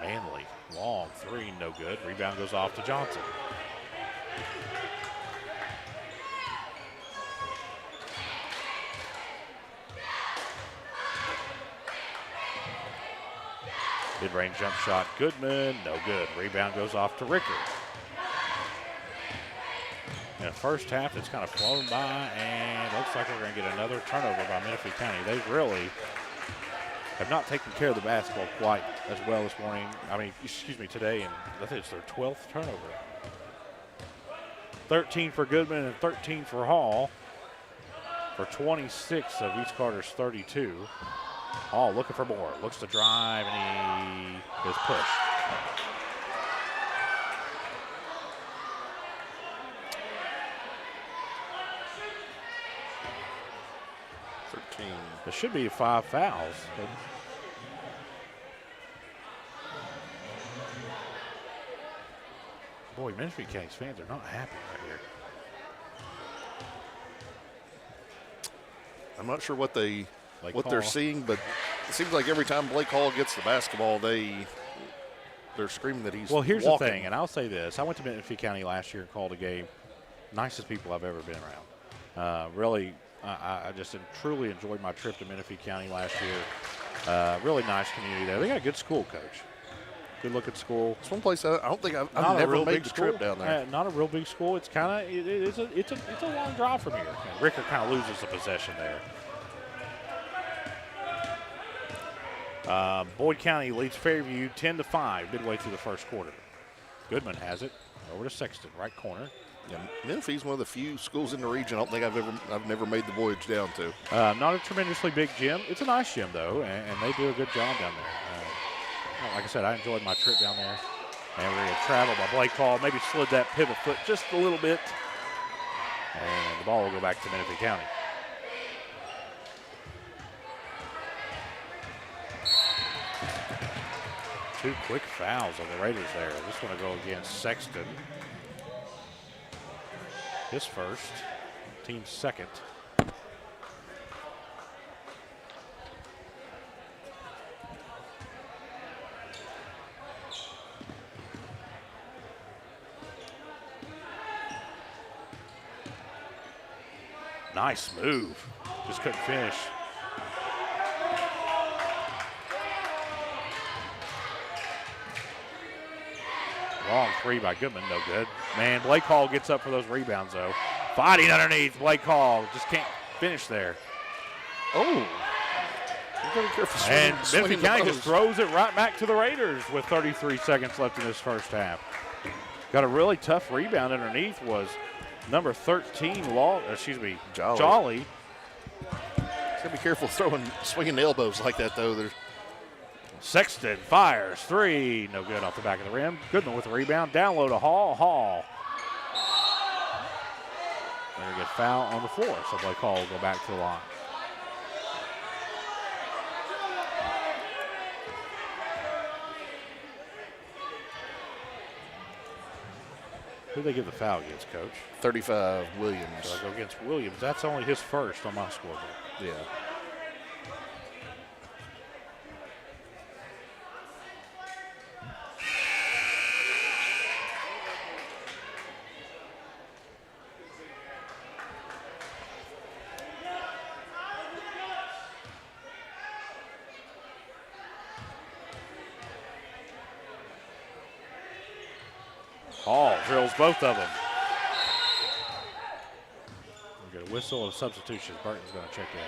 Manley, long three, no good. Rebound goes off to Johnson. Mid-range jump shot, Goodman, no good. Rebound goes off to Ricker. In the first half, it's kind of flown by, and looks like we're going to get another turnover by Menifee County. They really have not taken care of the basketball quite as well this morning. Today, and I think it's their 12th turnover. 13 for Goodman and 13 for Hall for 26 of East Carter's 32. Hall looking for more, looks to drive, and he is pushed. There should be 5 fouls. Boy, Menifee County's fans are not happy right here. I'm not sure what they're seeing, but it seems like every time Blake Hall gets the basketball, they're screaming that he's Well, here's walking. the thing, and I'll say this. I went to Menifee County last year and called a game. Nicest people I've ever been around. Really, I just truly enjoyed my trip to Menifee County last year. Really nice community there. They got a good school, Coach. Good looking school. It's one place I don't think I've never made the trip down there. Not a real big school. It's kind of it's a long drive from here. And Ricker kind of loses the possession there. Boyd County leads Fairview 10-5 midway through the first quarter. Goodman has it over to Sexton, right corner. Yeah, Menifee's one of the few schools in the region I don't think I've never made the voyage down to. Not a tremendously big gym. It's a nice gym though, and they do a good job down there. Like I said, I enjoyed my trip down there. And we're going to travel by Blake Hall. Maybe slid that pivot foot just a little bit, and the ball will go back to Menifee County. Two quick fouls on the Raiders there. This one will go against Sexton. His first, team's second. Nice move. Just couldn't finish. Long three by Goodman, no good. Man, Blake Hall gets up for those rebounds, though. Fighting underneath, Blake Hall just can't finish there. Oh. And Menifee County just throws it right back to the Raiders with 33 seconds left in this first half. Got a really tough rebound underneath was number 13, Jolly. Got to be careful swinging the elbows like that, though. Sexton fires three. No good off the back of the rim. Goodman with the rebound. Down low to Hall. Hall. There get foul on the floor. So Blake Hall will go back to the line. Who do they give the foul against, Coach? 35, Williams. So I go against Williams. That's only his first on my scoreboard. Yeah. Hall drills both of them. We get a whistle and a substitution. Burton's going to check it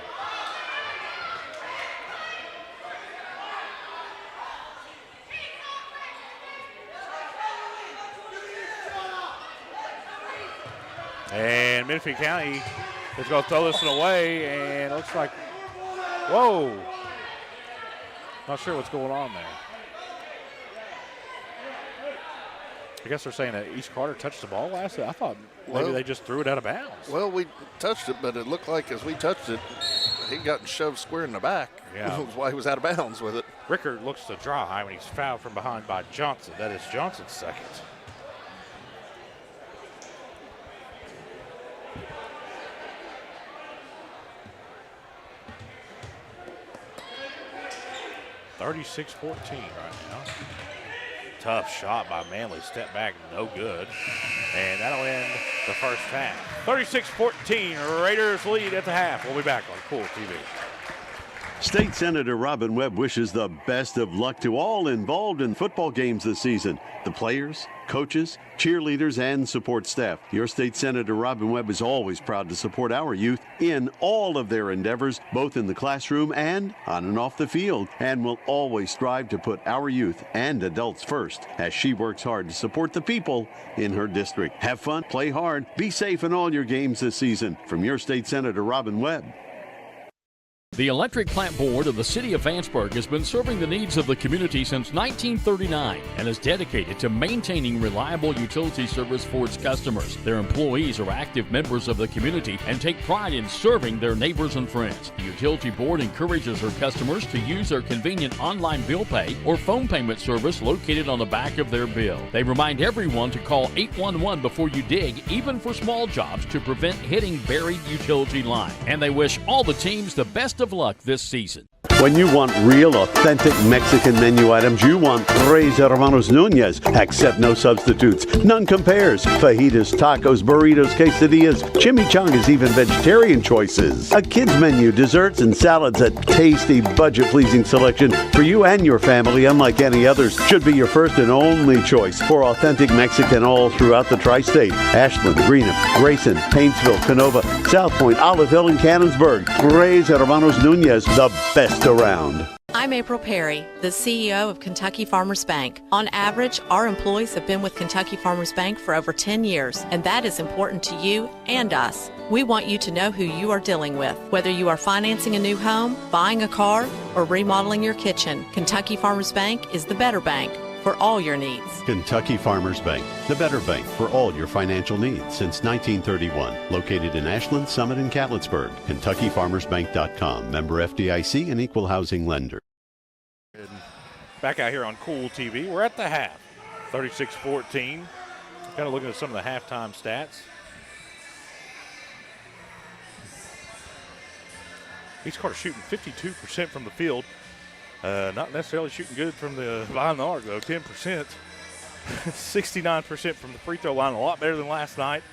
out. And Menifee County is going to throw this one away, and it looks like, whoa. Not sure what's going on there. I guess they're saying that East Carter touched the ball last night. I thought maybe they just threw it out of bounds. Well, we touched it, but it looked like as we touched it, he got shoved square in the back. Yeah. That's why he was out of bounds with it. Rickard looks to dry when he's fouled from behind by Johnson. That is Johnson's second. $36-14 right now. Tough shot by Manley. Step back, no good. And that'll end the first half. 36-14, Raiders lead at the half. We'll be back on Kool TV. State Senator Robin Webb wishes the best of luck to all involved in football games this season. The players, coaches, cheerleaders, and support staff. Your State Senator Robin Webb is always proud to support our youth in all of their endeavors, both in the classroom and on and off the field, and will always strive to put our youth and adults first as she works hard to support the people in her district. Have fun, play hard, be safe in all your games this season. From your State Senator Robin Webb. The Electric Plant Board of the City of Vanceburg has been serving the needs of the community since 1939 and is dedicated to maintaining reliable utility service for its customers. Their employees are active members of the community and take pride in serving their neighbors and friends. The Utility Board encourages their customers to use their convenient online bill pay or phone payment service located on the back of their bill. They remind everyone to call 811 before you dig, even for small jobs, to prevent hitting buried utility line. And they wish all the teams the best of luck this season. When you want real, authentic Mexican menu items, you want Tres Hermanos Nunez. Accept no substitutes. None compares. Fajitas, tacos, burritos, quesadillas, chimichangas, even vegetarian choices. A kids menu, desserts, and salads. A tasty, budget-pleasing selection for you and your family, unlike any others. Should be your first and only choice for authentic Mexican all throughout the tri-state. Ashland, Greenup, Grayson, Paintsville, Canova, South Point, Olive Hill, and Cannonsburg. Tres Hermanos Nunez, the best around. I'm April Perry, the CEO of Kentucky Farmers Bank. On average, our employees have been with Kentucky Farmers Bank for over 10 years, and that is important to you and us. We want you to know who you are dealing with. Whether you are financing a new home, buying a car, or remodeling your kitchen, Kentucky Farmers Bank is the better bank for all your needs. Kentucky Farmers Bank, the better bank for all your financial needs since 1931. Located in Ashland, Summit, and Catlettsburg. KentuckyFarmersBank.com. Member FDIC and equal housing lender. Back out here on Kool TV. We're at the half. 36-14. Kind of looking at some of the halftime stats. East Carter shooting 52% from the field. Not necessarily shooting good from the line of arc, though. 10%. 69% from the free throw line. A lot better than last night.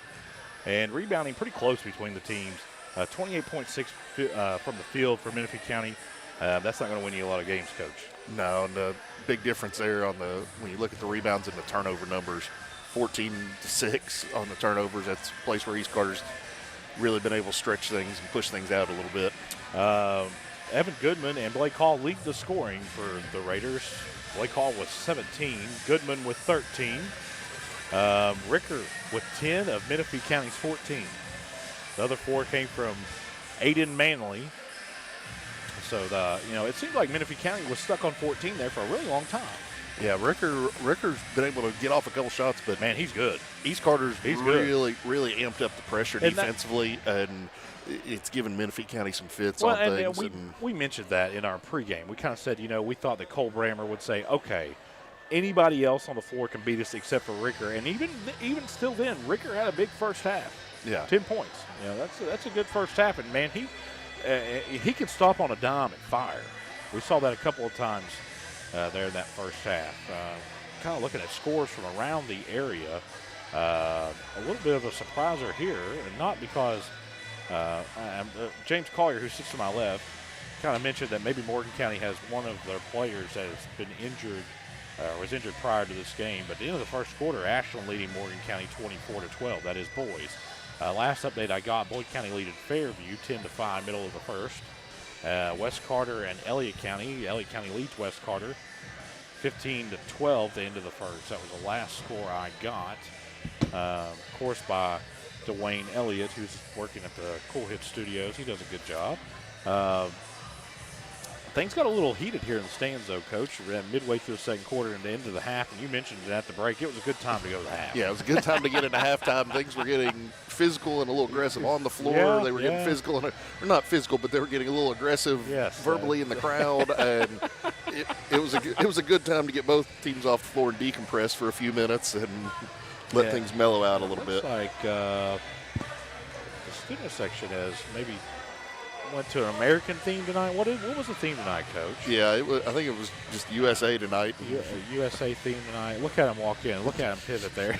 And rebounding pretty close between the teams. 28.6 from the field for Menifee County. That's not going to win you a lot of games, Coach. No, and the big difference there when you look at the rebounds and the turnover numbers, 14-6 on the turnovers. That's a place where East Carter's really been able to stretch things and push things out a little bit. Evan Goodman and Blake Hall lead the scoring for the Raiders. Blake Hall with 17, Goodman with 13, Ricker with 10 of Menifee County's 14. The other 4 came from Aiden Manley. So, it seemed like Menifee County was stuck on 14 there for a really long time. Yeah, Ricker's been able to get off a couple shots, but man, he's good. East Carter's really amped up the pressure defensively, and it's given Menifee County some fits on things. We mentioned that in our pregame. We kind of said, we thought that Cole Brammer would say, okay, anybody else on the floor can beat us except for Ricker. And even still then, Ricker had a big first half. Yeah. 10 points. That's a good first half. And, man, he can stop on a dime and fire. We saw that a couple of times there in that first half. Kind of looking at scores from around the area. A little bit of a surpriser here, and not because James Collier, who sits to my left, kind of mentioned that maybe Morgan County has one of their players that has been injured was injured prior to this game. But at the end of the first quarter, Ashland leading Morgan County 24-12. That is boys. Last update I got, Boyd County leaded Fairview 10-5, middle of the first. West Carter and Elliott County. Elliott County leads West Carter 15-12 at the end of the first. That was the last score I got. Of course, by Dwayne Elliott, who's working at the Kool Studios. He does a good job. Things got a little heated here in the stands, though, Coach. We're midway through the second quarter and the end of the half, and you mentioned it at the break. It was a good time to go to the half. Yeah, it was a good time to get into halftime. Things were getting physical and a little aggressive on the floor. Yeah, they were getting physical, or not physical, but they were getting a little aggressive verbally in the crowd. And it was a good time to get both teams off the floor and decompress for a few minutes and let things mellow out a little bit. Like the student section has maybe went to an American theme tonight. What was the theme tonight, Coach? Yeah, I think it was just USA tonight. USA theme tonight. Look at him walk in. Look at him pivot there.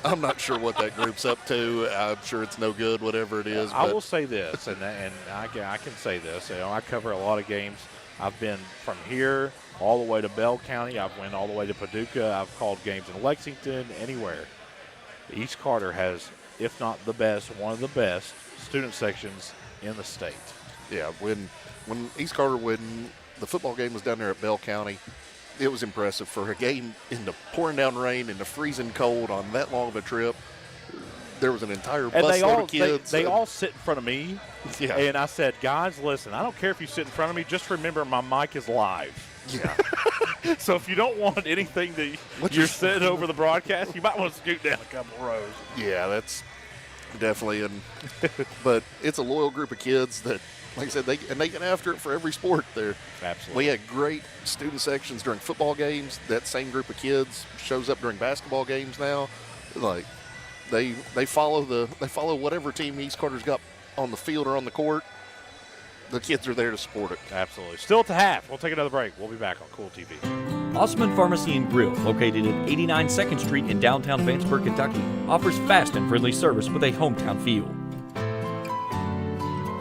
I'm not sure what that group's up to. I'm sure it's no good, whatever it is. I will say this, and I can say this. You know, I cover a lot of games. I've been from here all the way to Bell County. I've went all the way to Paducah. I've called games in Lexington, anywhere. East Carter has, if not the best, one of the best student sections in the state. Yeah, when East Carter, when the football game was down there at Bell County, it was impressive. For a game in the pouring down rain and the freezing cold on that long of a trip, there was an entire busload of kids. They all sit in front of me, yeah. And I said, guys, listen, I don't care if you sit in front of me, just remember my mic is live. Yeah. So if you don't want anything that you're sitting over the broadcast, you might want to scoot down a couple rows. Yeah, that's definitely. But it's a loyal group of kids that, like I said, they get after it for every sport there. Absolutely. We had great student sections during football games. That same group of kids shows up during basketball games now. Like they follow whatever team East Carter's got on the field or on the court. The kids are there to support it. Absolutely. Still at the half. We'll take another break. We'll be back on Kool TV. Osman Pharmacy and Grill, located at 89 2nd Street in downtown Vanceburg, Kentucky, offers fast and friendly service with a hometown feel.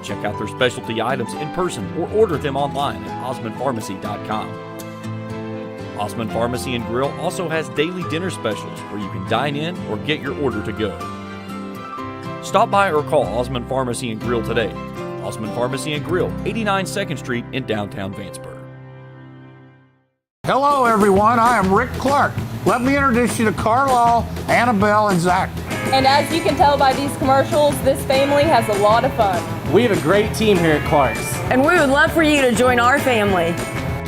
Check out their specialty items in person or order them online at osmanpharmacy.com. Osman Pharmacy and Grill also has daily dinner specials where you can dine in or get your order to go. Stop by or call Osman Pharmacy and Grill today. Osman Pharmacy and Grill, 89 2nd Street in downtown Vanceburg. Hello, everyone. I am Rick Clark. Let me introduce you to Carlisle, Annabelle, and Zach. And as you can tell by these commercials, this family has a lot of fun. We have a great team here at Clark's. And we would love for you to join our family.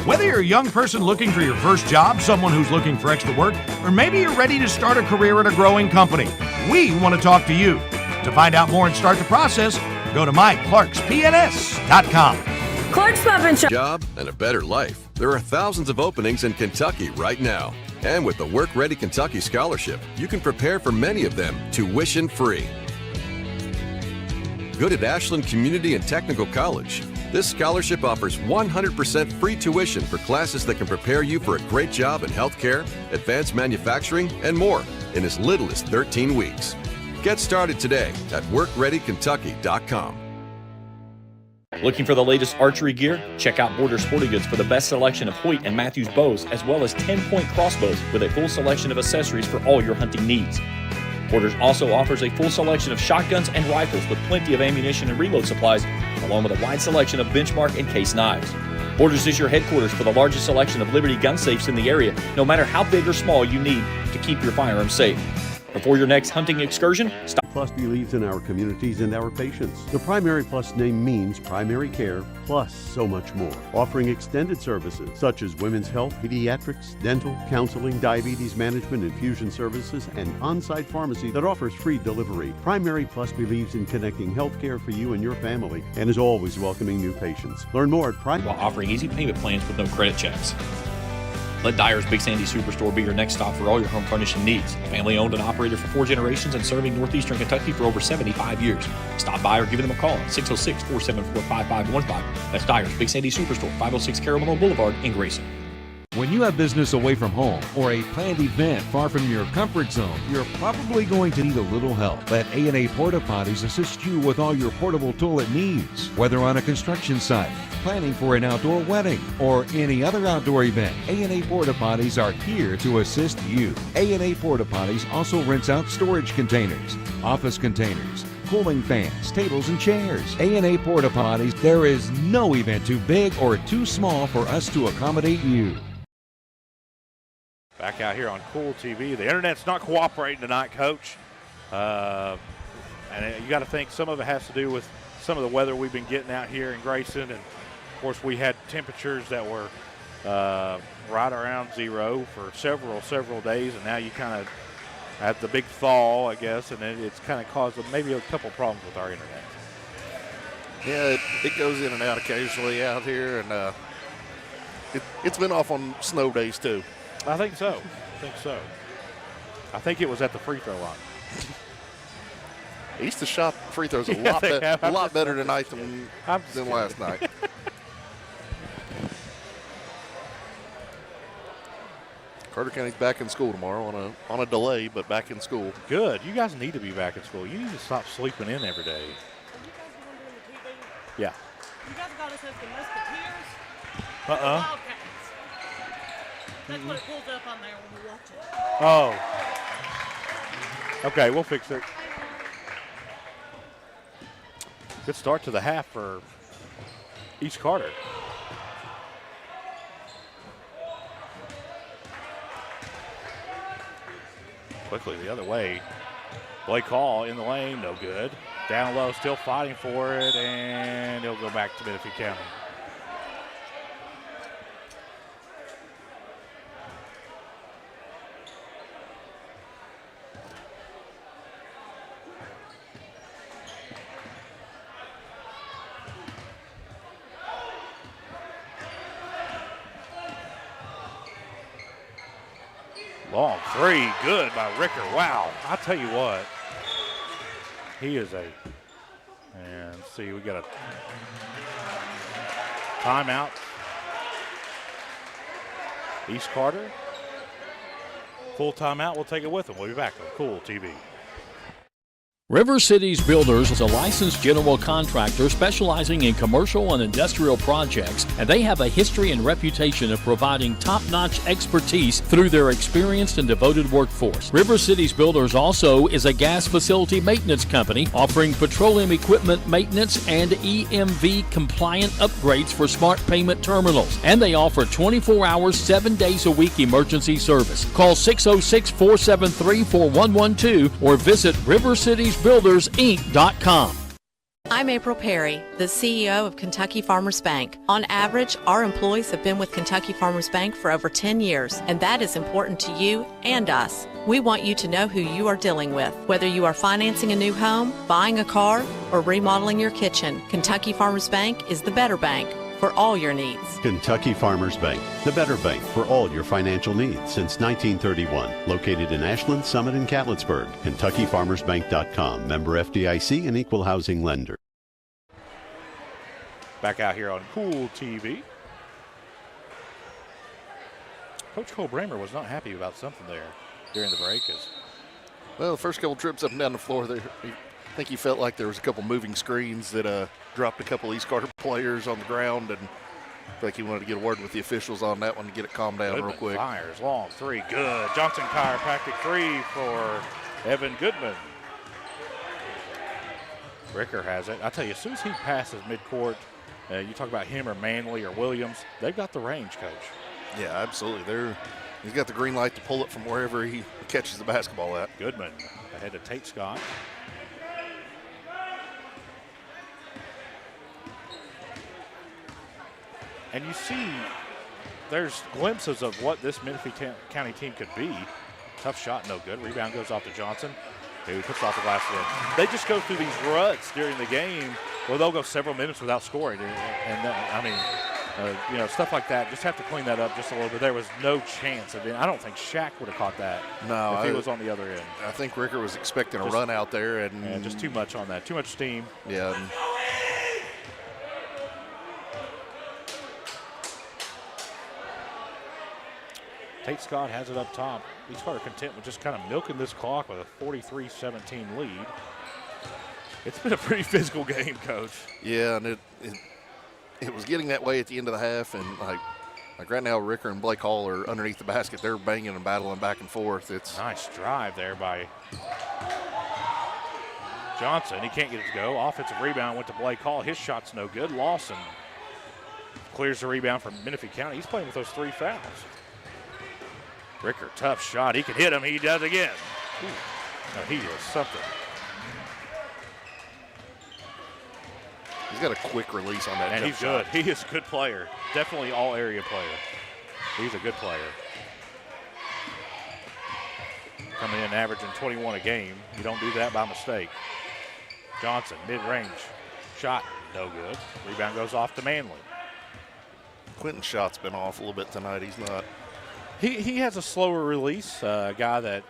Whether you're a young person looking for your first job, someone who's looking for extra work, or maybe you're ready to start a career at a growing company, we want to talk to you. To find out more and start the process, go to myclarkspns.com. Clark's Pub and Shop. Job and a better life. There are thousands of openings in Kentucky right now. And with the Work Ready Kentucky Scholarship, you can prepare for many of them tuition free. Good at Ashland Community and Technical College. This scholarship offers 100% free tuition for classes that can prepare you for a great job in healthcare, advanced manufacturing, and more in as little as 13 weeks. Get started today at workreadykentucky.com. Looking for the latest archery gear? Check out Border Sporting Goods for the best selection of Hoyt and Matthews bows, as well as 10-point crossbows with a full selection of accessories for all your hunting needs. Borders also offers a full selection of shotguns and rifles with plenty of ammunition and reload supplies, along with a wide selection of benchmark and case knives. Borders is your headquarters for the largest selection of Liberty gun safes in the area, no matter how big or small you need to keep your firearms safe. Before your next hunting excursion, stop. Plus believes in our communities and our patients. The Primary Plus name means primary care plus so much more, offering extended services such as women's health, pediatrics, dental, counseling, diabetes management, infusion services, and on-site pharmacy that offers free delivery. Primary Plus believes in connecting healthcare for you and your family and is always welcoming new patients. Learn more at while offering easy payment plans with no credit checks. Let Dyer's Big Sandy Superstore be your next stop for all your home furnishing needs. Family owned and operated for 4 generations and serving northeastern Kentucky for over 75 years. Stop by or give them a call at 606-474-5515. That's Dyer's Big Sandy Superstore, 506 Caramel Boulevard in Grayson. When you have business away from home or a planned event far from your comfort zone, you're probably going to need a little help. Let A&A Porta Potties assist you with all your portable toilet needs. Whether on a construction site, planning for an outdoor wedding or any other outdoor event, A&A Porta Potties are here to assist you. A&A Porta Potties also rents out storage containers, office containers, cooling fans, tables, and chairs. A&A Porta Potties, there is no event too big or too small for us to accommodate you. Back out here on Kool TV. The internet's not cooperating tonight, Coach. And you got to think some of it has to do with some of the weather we've been getting out here in Grayson. And, of course, we had temperatures that were right around zero for several days. And now you kind of have the big thaw, I guess, and it's kind of caused maybe a couple problems with our internet. Yeah, it goes in and out occasionally out here. And it's been off on snow days, too. I think so. I think it was at the free throw line. East has shot free throws a lot better tonight than last night. Carter County's back in school tomorrow on a delay, but back in school. Good. You guys need to be back in school. You need to stop sleeping in every day. Yeah. You guys got us as the Musketeers. Wildcats. That's what it pulls up on there when we watch it. Oh. Okay, we'll fix it. Good start to the half for East Carter. Quickly the other way. Blake Hall in the lane, no good. Down low, still fighting for it, and he'll go back to Menifee County. Long three, good by Ricker. Wow, I'll tell you what, he is and see, we got a timeout. East Carter, full timeout, we'll take it with them. We'll be back on Kool TV. River Cities Builders is a licensed general contractor specializing in commercial and industrial projects, and they have a history and reputation of providing top-notch expertise through their experienced and devoted workforce. River Cities Builders also is a gas facility maintenance company offering petroleum equipment maintenance and EMV compliant upgrades for smart payment terminals, and they offer 24 hours, 7 days a week emergency service. Call 606-473-4112 or visit rivercitiesbuildersinc.com. I'm April Perry, the CEO of Kentucky Farmers Bank. On average, our employees have been with Kentucky Farmers Bank for over 10 years, and that is important to you and us. We want you to know who you are dealing with. Whether you are financing a new home, buying a car, or remodeling your kitchen, Kentucky Farmers Bank is the better bank for all your needs. Kentucky Farmers Bank, the better bank for all your financial needs since 1931. Located in Ashland, Summit, and Catlettsburg. KentuckyFarmersBank.com. Member FDIC and equal housing lender. Back out here on Kool TV. Coach Cole Bramer was not happy about something there during the break. Well, the first couple trips up and down the floor there, I think he felt like there was a couple moving screens that dropped a couple East Carter players on the ground, and I think he wanted to get a word with the officials on that one to get it calmed down real quick. Fires, long three, good. Johnson Chiropractic three for Evan Goodman. Ricker has it. I tell you, as soon as he passes midcourt, you talk about him or Manley or Williams, they've got the range, Coach. Yeah, absolutely. He's got the green light to pull it from wherever he catches the basketball at. Goodman ahead of Tate Scott. And you see there's glimpses of what this Menifee County team could be. Tough shot, no good. Rebound goes off to Johnson, who puts off the glass rim. They just go through these ruts during the game where they'll go several minutes without scoring. Stuff like that. Just have to clean that up just a little bit. There was no chance of it. I don't think Shaq would have caught that if he was on the other end. I think Ricker was expecting a run out there. And just too much on that. Too much steam. Yeah. Tate Scott has it up top. East Carter content with just kind of milking this clock with a 43-17 lead. It's been a pretty physical game, Coach. Yeah, and it was getting that way at the end of the half, and like right now, Ricker and Blake Hall are underneath the basket. They're banging and battling back and forth. It's nice drive there by Johnson. He can't get it to go. Offensive rebound went to Blake Hall. His shot's no good. Lawson clears the rebound from Menifee County. He's playing with those 3 fouls. Ricker, tough shot. He can hit him. He does again. No, he is something. He's got a quick release on that. And he's shot. good. He is a good player. Definitely all-area player. He's a good player. Coming in averaging 21 a game. You don't do that by mistake. Johnson, mid-range. Shot, no good. Rebound goes off to Manley. Quentin's shot's been off a little bit tonight. He's not. He has a slower release, guy that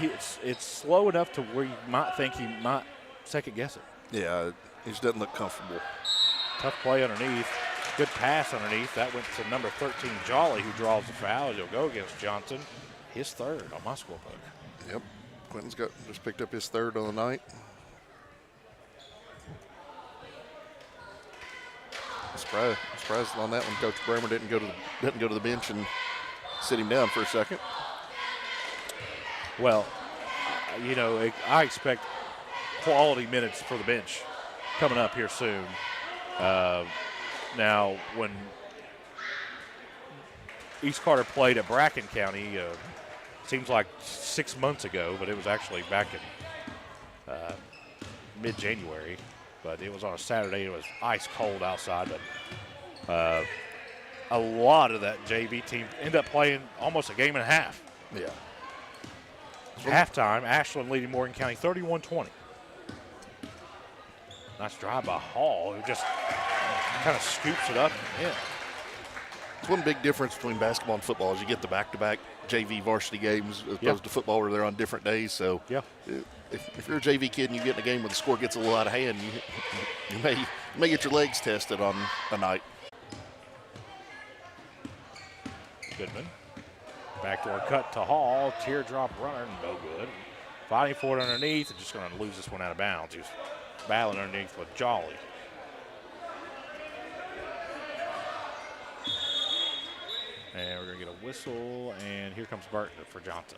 it's slow enough to where you might think he might second guess it. Yeah, he just doesn't look comfortable. Tough play underneath. Good pass underneath. That went to number 13, Jolly, who draws the foul. He'll go against Johnson. His 3rd on my scorebook. Yep. Quentin's just picked up his 3rd on the night. Surprised on that one. Coach Bremer didn't go to the bench and sit him down for a second. Well, I expect quality minutes for the bench coming up here soon. Now, when East Carter played at Bracken County, seems like 6 months ago, but it was actually back in mid-January. But it was on a Saturday. It was ice cold outside. But a lot of that JV team ended up playing almost a game and a half. Yeah. Halftime, Ashland leading Morgan County 31-20. Nice drive by Hall, who just kind of scoops it up and in. It's one big difference between basketball and football is you get the back-to-back JV varsity games as opposed to football where they're on different days. So if you're a JV kid and you get in a game where the score gets a little out of hand, you may get your legs tested on a night. Goodman. Backdoor cut to Hall. Teardrop runner, no good. Fighting for it underneath and just going to lose this one out of bounds. He was battling underneath with Jolly. And we're going to get a whistle, and here comes Burton for Johnson.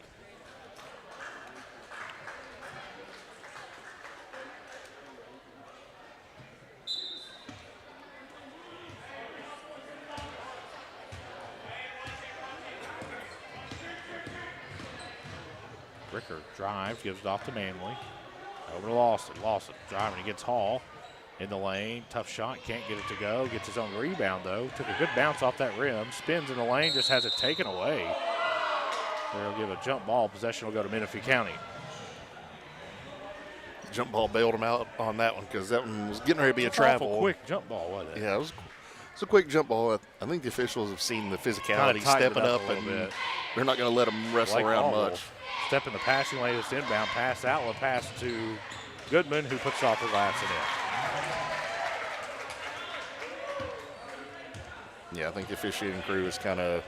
Ricker drives, gives it off to Manley. Over to Lawson. Lawson driving against Hall in the lane. Tough shot, can't get it to go. Gets his own rebound, though. Took a good bounce off that rim. Spins in the lane, just has it taken away. They'll give a jump ball. Possession will go to Menifee County. Jump ball bailed him out on that one because that one was getting ready to be a travel. Awful quick jump ball, wasn't it? Yeah, it was a quick jump ball. I think the officials have seen the physicality stepping up and they're not going to let them wrestle around much. Step in the passing lane, it's inbound pass, outlet pass to Goodman, who puts off the glass and in. Yeah, I think the officiating crew is kind of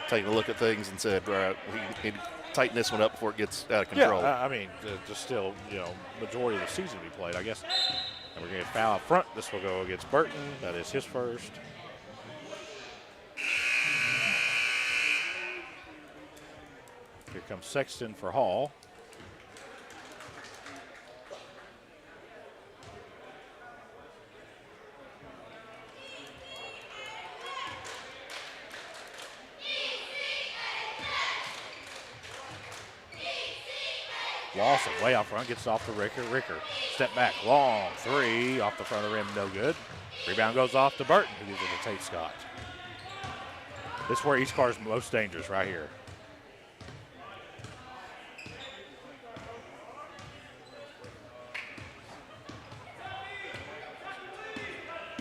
taking a look at things and said, all right, we need to tighten this one up before it gets out of control. Yeah, I mean, just still, majority of the season to be played, I guess. And we're going to foul up front. This will go against Burton. That is his first. Here comes Sexton for Hall. Lawson way out front, gets it off to Ricker. Ricker, step back, long three, off the front of the rim, no good. Rebound goes off to Burton, who gives it to Tate Scott. This is where East Carter's most dangerous, right here.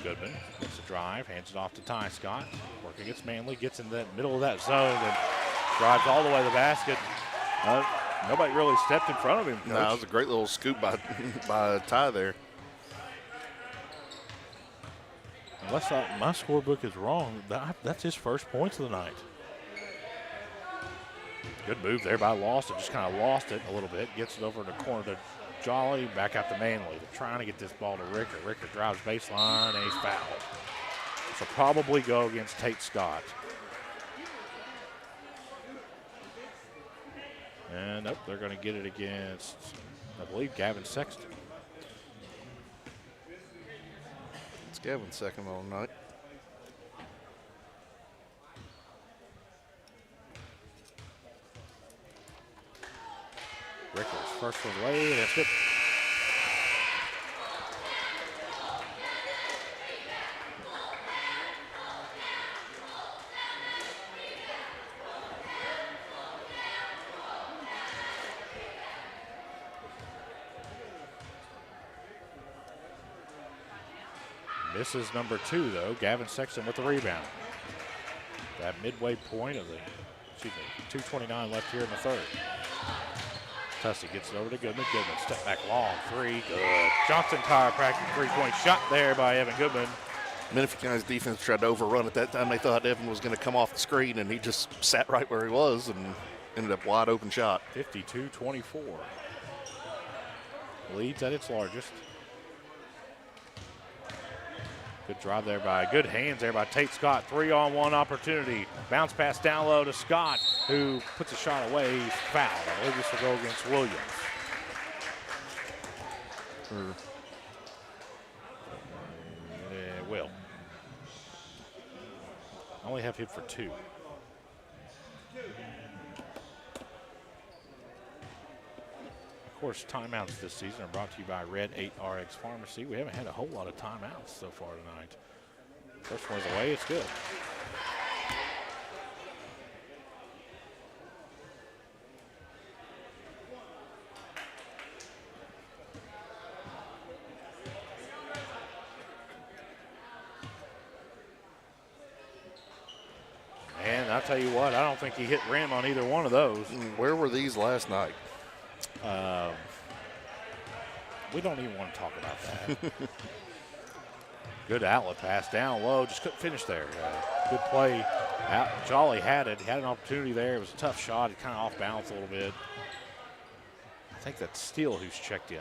Goodman gets the drive, hands it off to Ty Scott. Working against Manley, gets in the middle of that zone and drives all the way to the basket. Nobody really stepped in front of him, Coach. No, that was a great little scoop by Ty there. Unless my scorebook is wrong, that's his first points of the night. Good move there by Lawson. Just kind of lost it a little bit. Gets it over in the corner to Jolly, back out to Manley. They're trying to get this ball to Ricker. Ricker drives baseline, and he's fouled. So probably go against Tate Scott. And nope, they're going to get it against, I believe, Gavin Sexton. It's Gavin's second all night. Ricker's first one away, and that's good. Misses number 2, though. Gavin Sexton with the rebound. That midway point of the, 2:29 left here in the third. Tussey gets it over to Goodman. Goodman, step back long, 3, good. Johnson chiropractic three-point shot there by Evan Goodman. Menifee County's defense tried to overrun at that time. They thought Evan was going to come off the screen, and he just sat right where he was and ended up wide open shot. 52-24. Leads at its largest. Good drive there by, good hands there by Tate Scott. 3-on-1 opportunity. Bounce pass down low to Scott, who puts a shot away. He's fouled. I believe this will go against Williams. It will. Only have hit for 2. Of course, timeouts this season are brought to you by Red 8 RX Pharmacy. We haven't had a whole lot of timeouts so far tonight. First one's away, it's good. And I'll tell you what, I don't think he hit rim on either one of those. Where were these last night? We don't even want to talk about that. Good outlet pass down low, just couldn't finish there. Good play. Jolly had it, had an opportunity there. It was a tough shot. It kind of off balance a little bit. I think that's Steele who's checked in.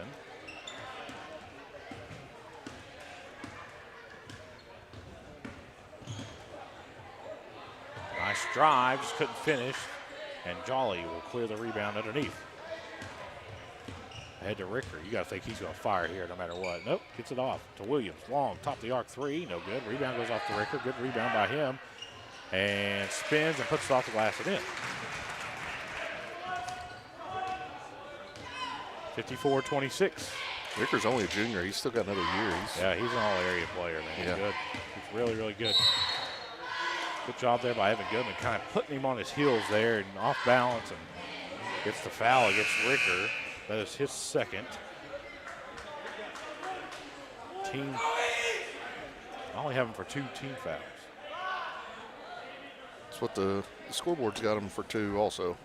Nice drive, just couldn't finish. And Jolly will clear the rebound underneath. Ahead to Ricker. You got to think he's going to fire here no matter what. Nope, gets it off to Williams. Long, top of the arc 3, no good. Rebound goes off to Ricker. Good rebound by him. And spins and puts it off the glass and in. 54-26. Ricker's only a junior. He's still got another year. He's an all-area player, man. He's good. He's really, really good. Good job there by Evan Goodman, kind of putting him on his heels there and off balance, and gets the foul against Ricker. That is his second. I only have him for 2 team fouls. That's what the scoreboard's got him for 2 also.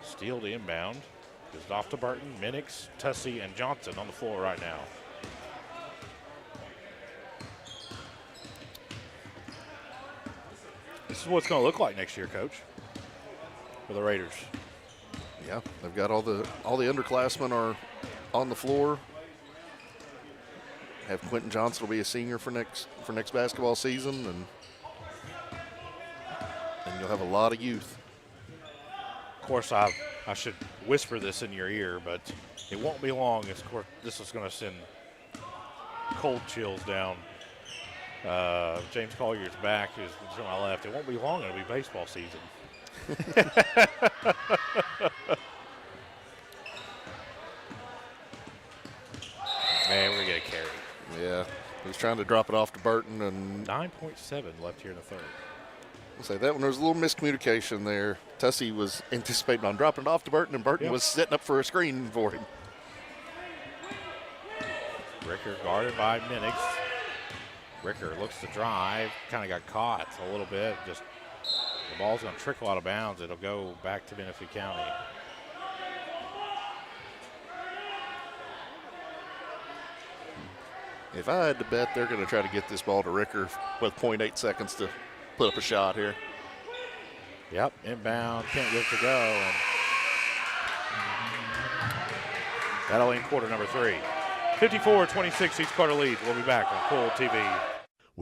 Steele to inbound. Gives it off to Burton, Minix, Tussey, and Johnson on the floor right now. This is what it's going to look like next year, Coach, for the Raiders. Yeah, they've got all the underclassmen are on the floor. Have Quentin Johnson will be a senior for next basketball season, and you'll have a lot of youth. Of course, I should whisper this in your ear, but it won't be long. This is going to send cold chills down. James Collier's back is to my left. It won't be long. It'll be baseball season. Man, we're going to get a carry. Yeah, he was trying to drop it off to Burton. And 9.7 left here in the third. I'll say that one, there was a little miscommunication there. Tussey was anticipating on dropping it off to Burton, and Burton was setting up for a screen for him. Ricker guarded by Minix. Ricker looks to drive, kind of got caught a little bit. Just the ball's going to trickle out of bounds. It'll go back to Menifee County. If I had to bet, they're going to try to get this ball to Ricker with 0.8 seconds to put up a shot here. Yep, inbound, can't get it to go. And that'll end quarter number 3. 54-26, each quarter leads. We'll be back on Kool TV.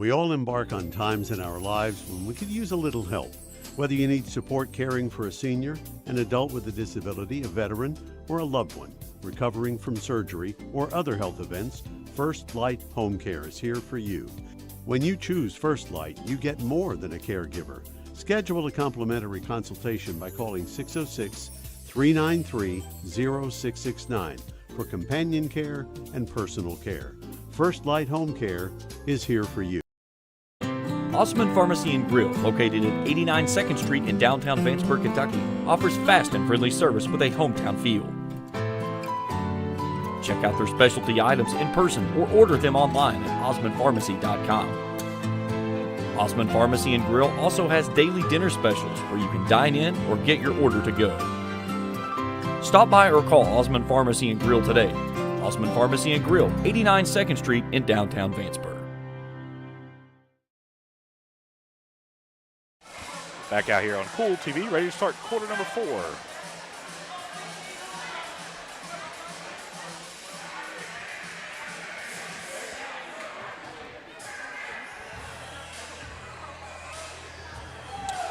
We all embark on times in our lives when we could use a little help. Whether you need support caring for a senior, an adult with a disability, a veteran, or a loved one recovering from surgery or other health events, First Light Home Care is here for you. When you choose First Light, you get more than a caregiver. Schedule a complimentary consultation by calling 606-393-0669 for companion care and personal care. First Light Home Care is here for you. Osman Pharmacy and Grill, located at 89 2nd Street in downtown Vanceburg, Kentucky, offers fast and friendly service with a hometown feel. Check out their specialty items in person or order them online at osmanpharmacy.com. Osman Pharmacy and Grill also has daily dinner specials where you can dine in or get your order to go. Stop by or call Osman Pharmacy and Grill today. Osman Pharmacy and Grill, 89 2nd Street in downtown Vanceburg. Back out here on Kool TV, ready to start quarter number 4.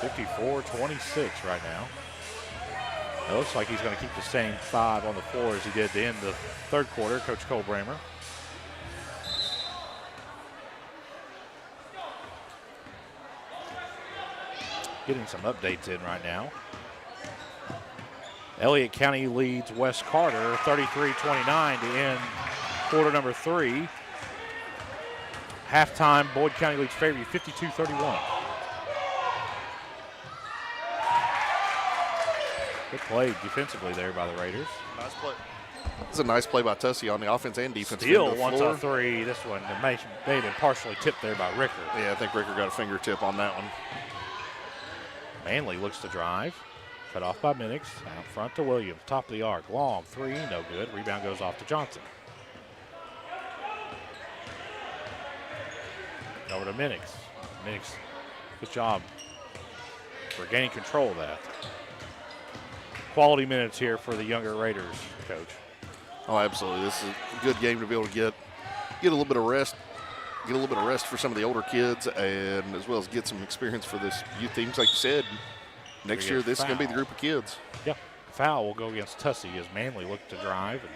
$54-26 right now. It looks like he's going to keep the same 5 on the floor as he did to end the third quarter, Coach Kool Bramer. Getting some updates in right now. Elliott County leads West Carter 33-29 to end quarter number 3. Halftime, Boyd County leads Fairview 52-31. Good play defensively there by the Raiders. Nice play. This is a nice play by Tussey on the offense and defense. Steele wants a 3. This one may have been partially tipped there by Ricker. Yeah, I think Ricker got a fingertip on that one. Manley looks to drive. Cut off by Minix. Out front to Williams. Top of the arc. Long 3. No good. Rebound goes off to Johnson. Over to Minix. Minix, good job for gaining control of that. Quality minutes here for the younger Raiders, Coach. Oh, absolutely. This is a good game to be able to get a little bit of rest. Get a little bit of rest for some of the older kids, and as well as get some experience for this youth teams. Like you said, next year this is going to be the group of kids. Yeah, foul will go against Tussey as Manley looked to drive and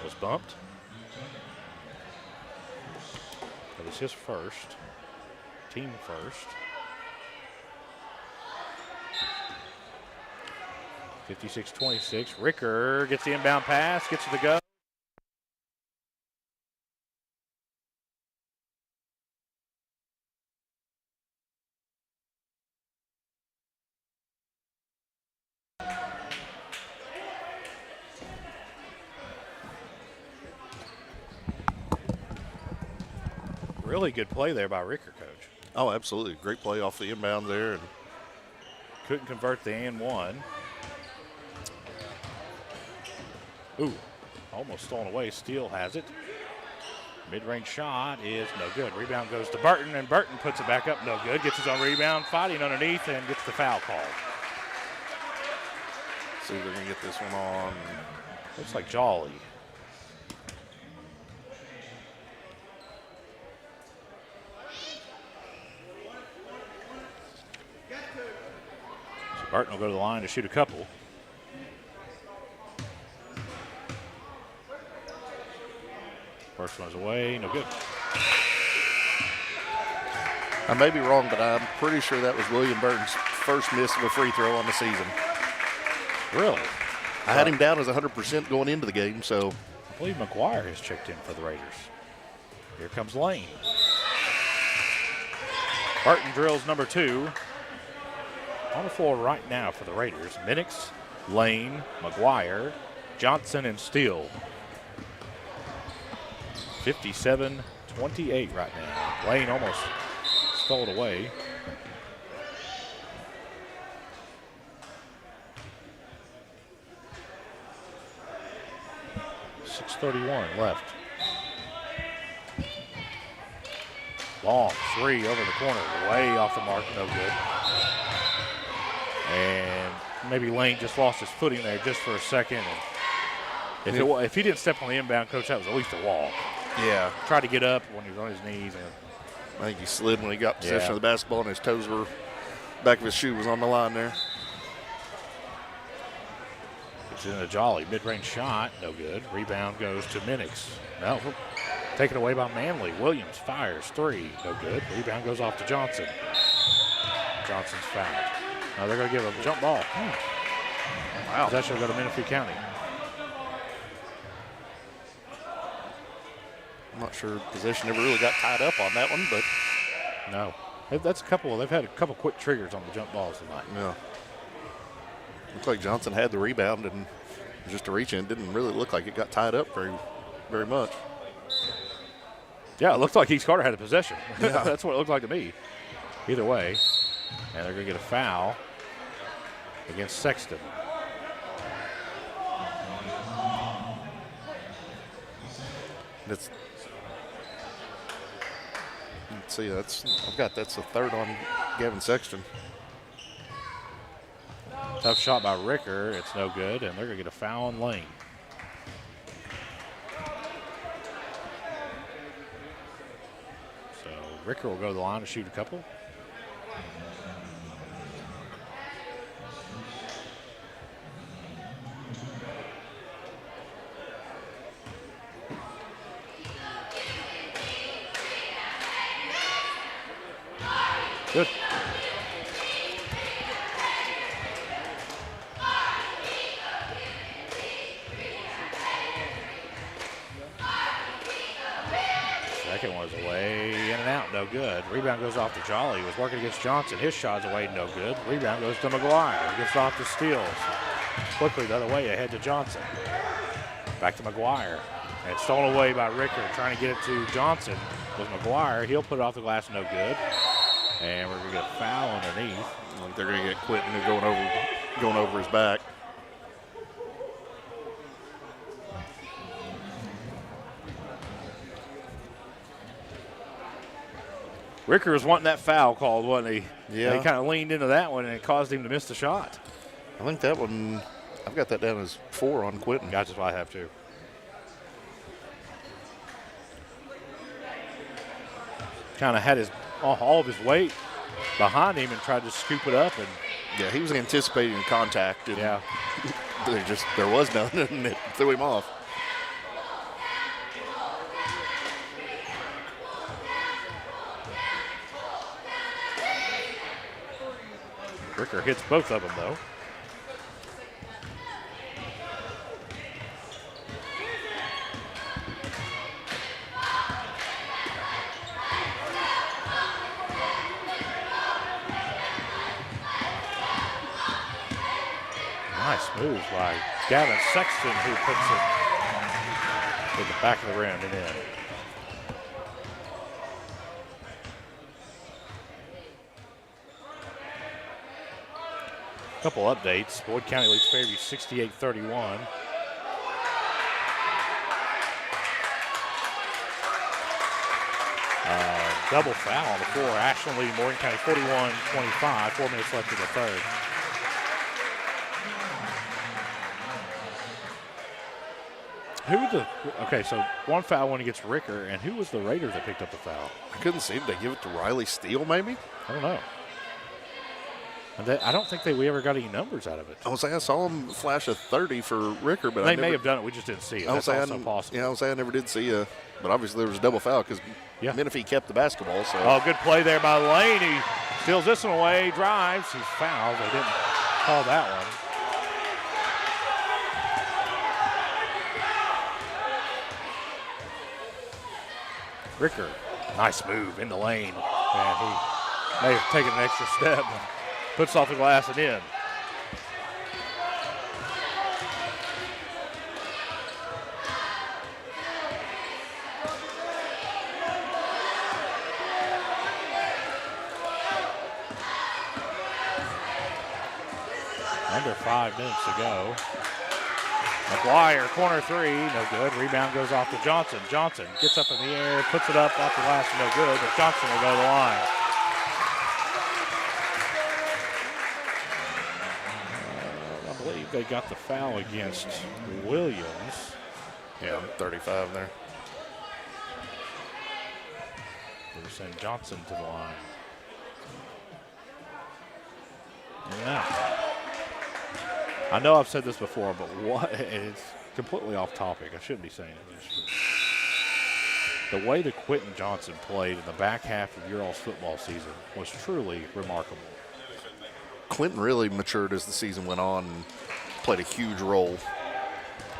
was bumped. That was his first, team first. 56-26. Ricker gets the inbound pass, gets to the go. Really good play there by Ricker, Coach. Oh, absolutely. Great play off the inbound there. And couldn't convert the and one. Ooh, almost stolen away. Steele has it. Mid-range shot is no good. Rebound goes to Burton, and Burton puts it back up. No good. Gets his own rebound, fighting underneath, and gets the foul called. See if they're going to get this one on. Looks like Jolly. So Burton will go to the line to shoot a couple. First one's away, no good. I may be wrong, but I'm pretty sure that was William Burton's first miss of a free throw on the season. Really? I had him down as 100% going into the game, so. I believe McGuire has checked in for the Raiders. Here comes Lane. Burton drills number 2. On the floor right now for the Raiders. Minix, Lane, McGuire, Johnson, and Steele. 57-28 right now. Lane almost stole it away. .6:31 left. Long 3 over the corner, way off the mark, no good. And maybe Lane just lost his footing there just for a second. And if he didn't step on the inbound, Coach, that was at least a walk. Yeah. Tried to get up when he was on his knees. I think he slid when he got possession of the basketball, and his toes were, back of his shoe was on the line there. It's in a Jolly mid-range shot, no good. Rebound goes to Minix. No, taken away by Manley. Williams fires 3, no good. Rebound goes off to Johnson. Johnson's fouled. Now they're going to give a jump ball. Wow. Possession will go to Menifee County. I'm not sure possession ever really got tied up on that one, but no. That's a couple. They've had a couple quick triggers on the jump balls tonight. Yeah. Looks like Johnson had the rebound and just a reach in. Didn't really look like it got tied up very much. Yeah, it looked like East Carter had the possession. Yeah. That's what it looked like to me. Either way, and they're going to get a foul against Sexton. Let's see. That's a third on Gavin Sexton. Tough shot by Ricker. It's no good, and they're going to get a foul on Lane. So Ricker will go to the line to shoot a couple. Good. Second one's away, in and out, no good. Rebound goes off to Jolly. He was working against Johnson. His shot's away, no good. Rebound goes to McGuire. He gets off to Steele. Quickly the other way, ahead to Johnson. Back to McGuire. And stolen away by Ricker, trying to get it to Johnson. With McGuire, he'll put it off the glass, no good. And we're going to get a foul underneath. I think they're going to get Quentin going over his back. Ricker was wanting that foul called, wasn't he? Yeah. And he kind of leaned into that one, and it caused him to miss the shot. I think that one, I've got that down as 4 on Quentin. That's what I have too. Kind of had all of his weight behind him and tried to scoop it up. And yeah, he was anticipating contact. And yeah. There was none, and it threw him off. Ricker hits both of them, though. Nice move by Gavin Sexton, who puts it in the back of the rim and in. Couple updates. Boyd County leads Fairview 68-31. Double foul on the floor. Ashland leading Morgan County 41-25. 4 minutes left in the third. Okay, so one foul when he gets Ricker, and who was the Raider that picked up the foul? I couldn't see him. They give it to Riley Steele, maybe? I don't know. And I don't think we ever got any numbers out of it. I saw him flash a 30 for Ricker, but they may have done it. We just didn't see it. That's also possible. Yeah, I never did see but obviously there was a double foul because Menifee kept the basketball. So. Oh, good play there by Lane. He steals this one away, drives. He's fouled. They didn't call that one. Ricker, nice move in the lane. And he may have taken an extra step. Puts off the glass and in. Under 5 minutes to go. McGuire, corner 3, no good. Rebound goes off to Johnson. Johnson gets up in the air, puts it up off the glass, no good, but Johnson will go to the line. I believe they got the foul against Williams. Yeah, 35 there. send Johnson to the line. Yeah. I know I've said this before, but it's completely off topic. I shouldn't be saying it. The way that Quentin Johnson played in the back half of your all's football season was truly remarkable. Quentin really matured as the season went on and played a huge role.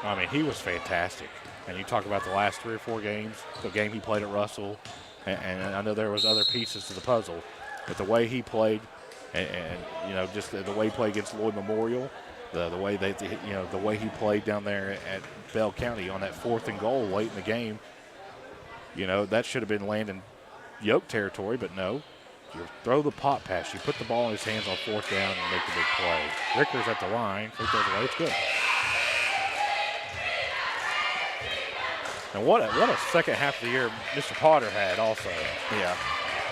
I mean, he was fantastic. And you talk about the last 3 or 4 games, the game he played at Russell, and I know there was other pieces to the puzzle, but the way he played, and you know, just the way he played against Lloyd Memorial, the way the way he played down there at Bell County on that 4th and goal late in the game, you know, that should have been Landon Yoke territory, but no. You throw the pop pass. You put the ball in his hands on 4th down and make the big play. Ricker's at the line. Free throws away. It's good. And what a second half of the year Mr. Potter had also. Yeah.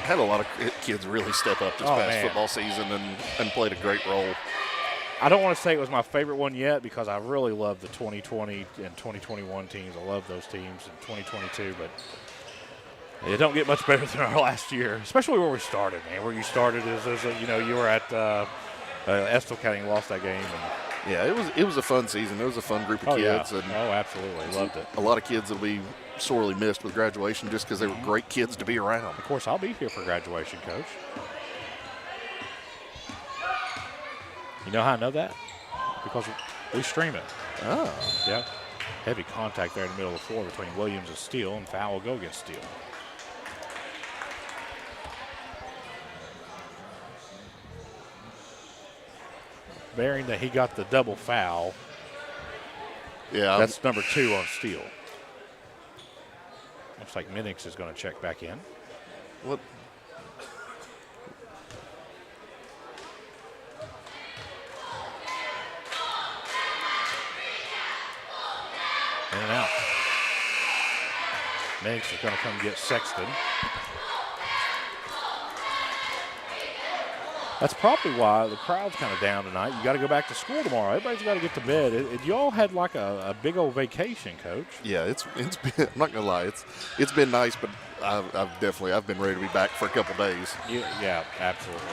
Had a lot of kids really step up this past football season and played a great role. I don't want to say it was my favorite one yet because I really love the 2020 and 2021 teams. I love those teams in 2022, but it don't get much better than our last year, especially where we started, man. Where you started is you know, you were at Estill County and lost that game. And yeah, it was a fun season. It was a fun group of kids. Yeah. And absolutely. Loved it. A lot of kids will be sorely missed with graduation just because they were great kids to be around. Of course, I'll be here for graduation, Coach. You know how I know that? Because we stream it. Oh. Yeah. Heavy contact there in the middle of the floor between Williams and Steele, and foul will go against Steele. Bearing that he got the double foul. Yeah. That's number 2 on Steele. Looks like Minix is going to check back in. What? In and out. Minix is going to come get Sexton. That's probably why the crowd's kind of down tonight. You got to go back to school tomorrow. Everybody's got to get to bed. Y'all had like a big old vacation, Coach. Yeah, it's been. I'm not gonna lie, it's been nice, but I've been ready to be back for a couple days. Yeah, absolutely.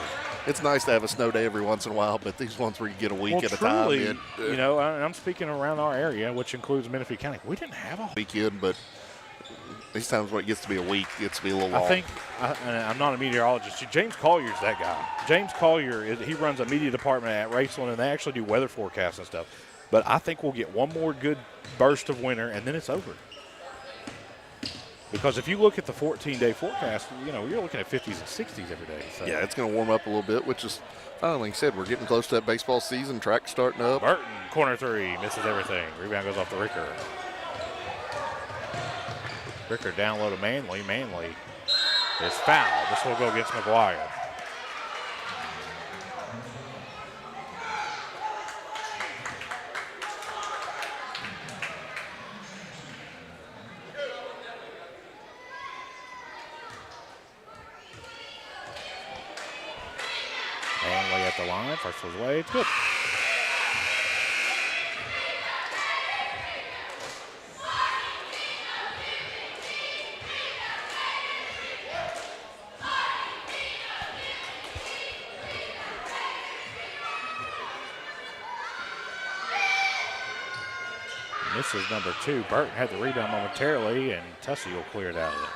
It's nice to have a snow day every once in a while, but these ones where you get a week at a time. You know, I'm speaking around our area, which includes Menifee County. We didn't have a weekend, but these times when it gets to be a week, it gets to be a little long. I think, I'm not a meteorologist. James Collier's that guy. James Collier, he runs a media department at Raceland, and they actually do weather forecasts and stuff. But I think we'll get one more good burst of winter, and then it's over. Because if you look at the 14-day forecast, you know, you're looking at 50s and 60s every day. So. Yeah, it's going to warm up a little bit, which is fine. Like I said, we're getting close to that baseball season. Track's starting up. Burton, corner 3, misses everything. Rebound goes off to Ricker. Ricker down low to Manley. Manley is fouled. This will go against McGuire. Manley at the line. First one's away. It's good. This is number 2. Burton had the rebound momentarily, and Tussey will clear it out of it.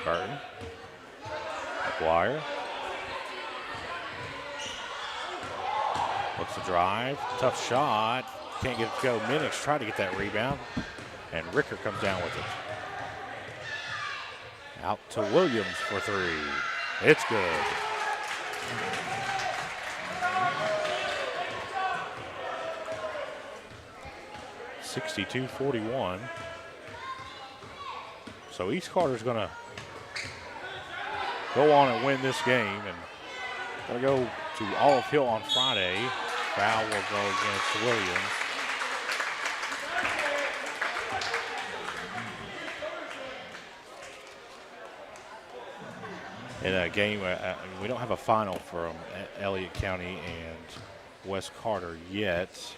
Burton. McGuire. Looks to drive. Tough shot. Can't get it to go. Minix tried to get that rebound, and Ricker comes down with it. Out to Williams for 3. It's good. (62-41). So East Carter's going to go on and win this game, and going to go to Olive Hill on Friday. Foul will go against Williams. In a game, we don't have a final from Elliott County and West Carter yet.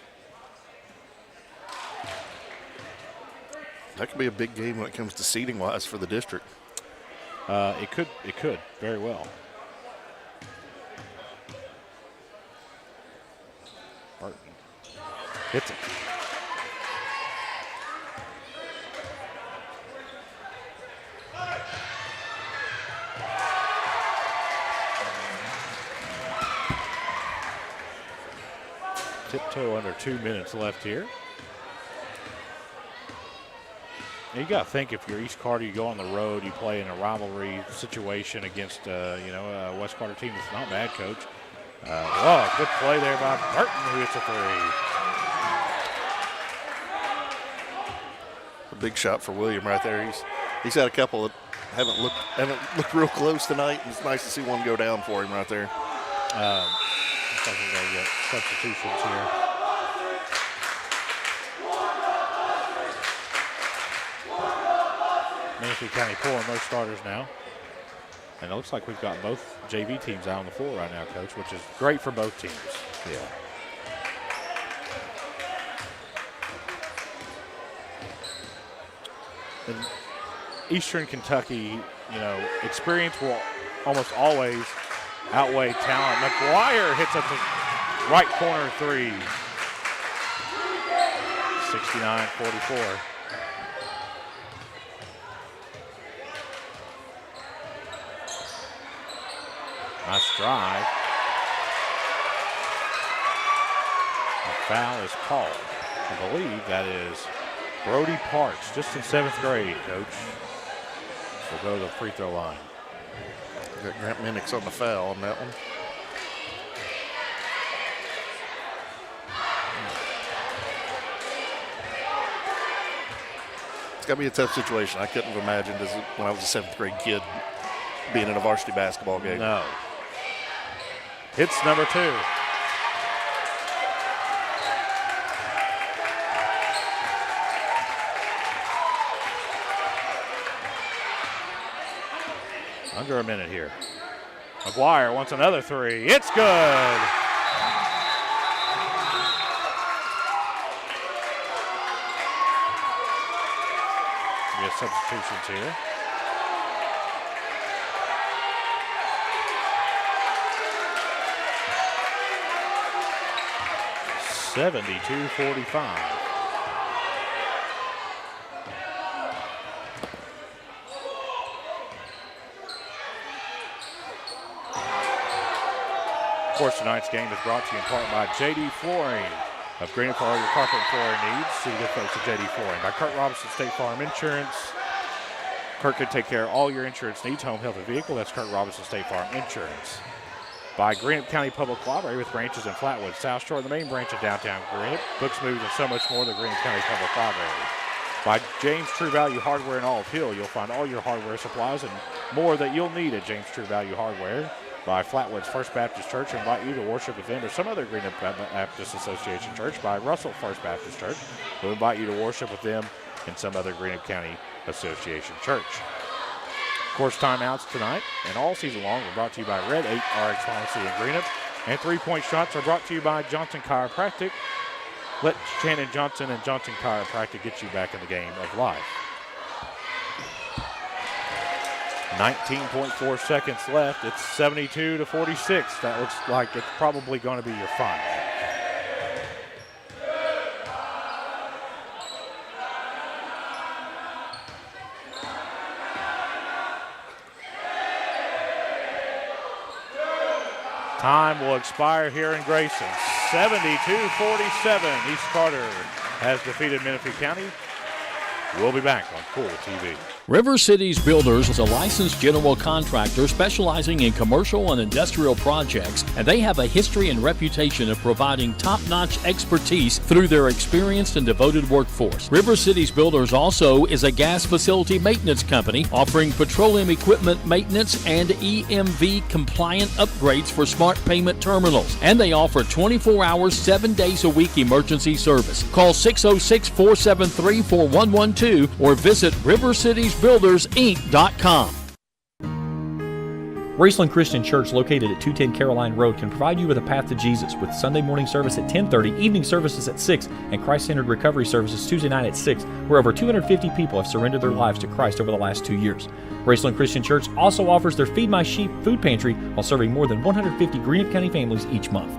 That could be a big game when it comes to seeding-wise for the district. It could very well. Burton hits it. Tiptoe under 2 minutes left here. You got to think, if you're East Carter, you go on the road, you play in a rivalry situation against, a West Carter team that's not bad, Coach. Good play there by Burton, who hits a three. A big shot for William right there. He's had a couple that haven't looked real close tonight, and it's nice to see one go down for him right there. Looks like we're going to get substitutions here. Menifee County pulling those starters now. And it looks like we've got both JV teams out on the floor right now, Coach, which is great for both teams. Yeah. In Eastern Kentucky, experience will almost always outweigh talent. McGuire hits up the right corner three. 69-44. Nice drive. A foul is called. I believe that is Brody Parks, just in 7th grade, Coach. Will go to the free throw line. Got Grant Minix on the foul on that one. It's got to be a tough situation. I couldn't have imagined when I was a 7th grade kid being in a varsity basketball game. No. Hits number 2. Under a minute here. McGuire wants another three. It's good. We have substitutions here. $72-45. Of course, tonight's game is brought to you in part by JD Flooring of Greenup for all your carpet and flooring needs. See the good folks at JD Flooring. By Kurt Robinson State Farm Insurance. Kurt can take care of all your insurance needs, home, health, and vehicle. That's Kurt Robinson State Farm Insurance. By Greenup County Public Library with branches in Flatwood, South Shore, and the main branch of downtown Greenup. Books, movies, and so much more. The Greenup County Public Library. By James True Value Hardware in Olive Hill. You'll find all your hardware supplies and more that you'll need at James True Value Hardware. By Flatwood's First Baptist Church, invite you to worship with them or some other Greenup Baptist Association church. By Russell First Baptist Church, we'll invite you to worship with them and some other Greenup County Association church. Of course, timeouts tonight and all season long are brought to you by Red 8 RX Pharmacy in Greenup. And 3-point shots are brought to you by Johnson Chiropractic. Let Shannon Johnson and Johnson Chiropractic get you back in the game of life. 19.4 seconds left. It's 72-46. That looks like it's probably going to be your final. Time will expire here in Grayson. 72-47. East Carter has defeated Menifee County. We'll be back on Kool TV. River Cities Builders is a licensed general contractor specializing in commercial and industrial projects, and they have a history and reputation of providing top-notch expertise through their experienced and devoted workforce. River Cities Builders also is a gas facility maintenance company offering petroleum equipment maintenance and EMV-compliant upgrades for smart payment terminals, and they offer 24 hours, 7 days a week emergency service. Call 606-473-4112 or visit rivercitiesbuildersinc.com. Graceland Christian Church, located at 210 Caroline Road, can provide you with a path to Jesus with Sunday morning service at 10:30, evening services at 6, and Christ-centered recovery services Tuesday night at 6, where over 250 people have surrendered their lives to Christ over the last 2 years. Graceland Christian Church also offers their Feed My Sheep food pantry while serving more than 150 Greenup County families each month.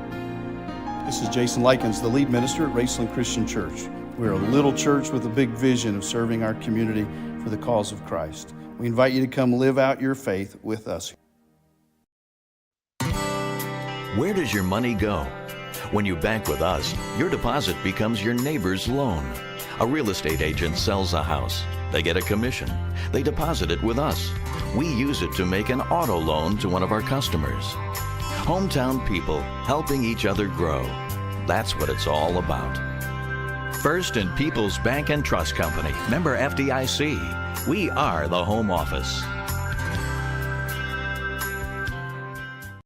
This is Jason Likens, the lead minister at Graceland Christian Church. We're a little church with a big vision of serving our community for the cause of Christ. We invite you to come live out your faith with us. Where does your money go? When you bank with us, your deposit becomes your neighbor's loan. A real estate agent sells a house. They get a commission. They deposit it with us. We use it to make an auto loan to one of our customers. Hometown people helping each other grow. That's what it's all about. First and People's Bank and Trust Company, member FDIC. We are the home office.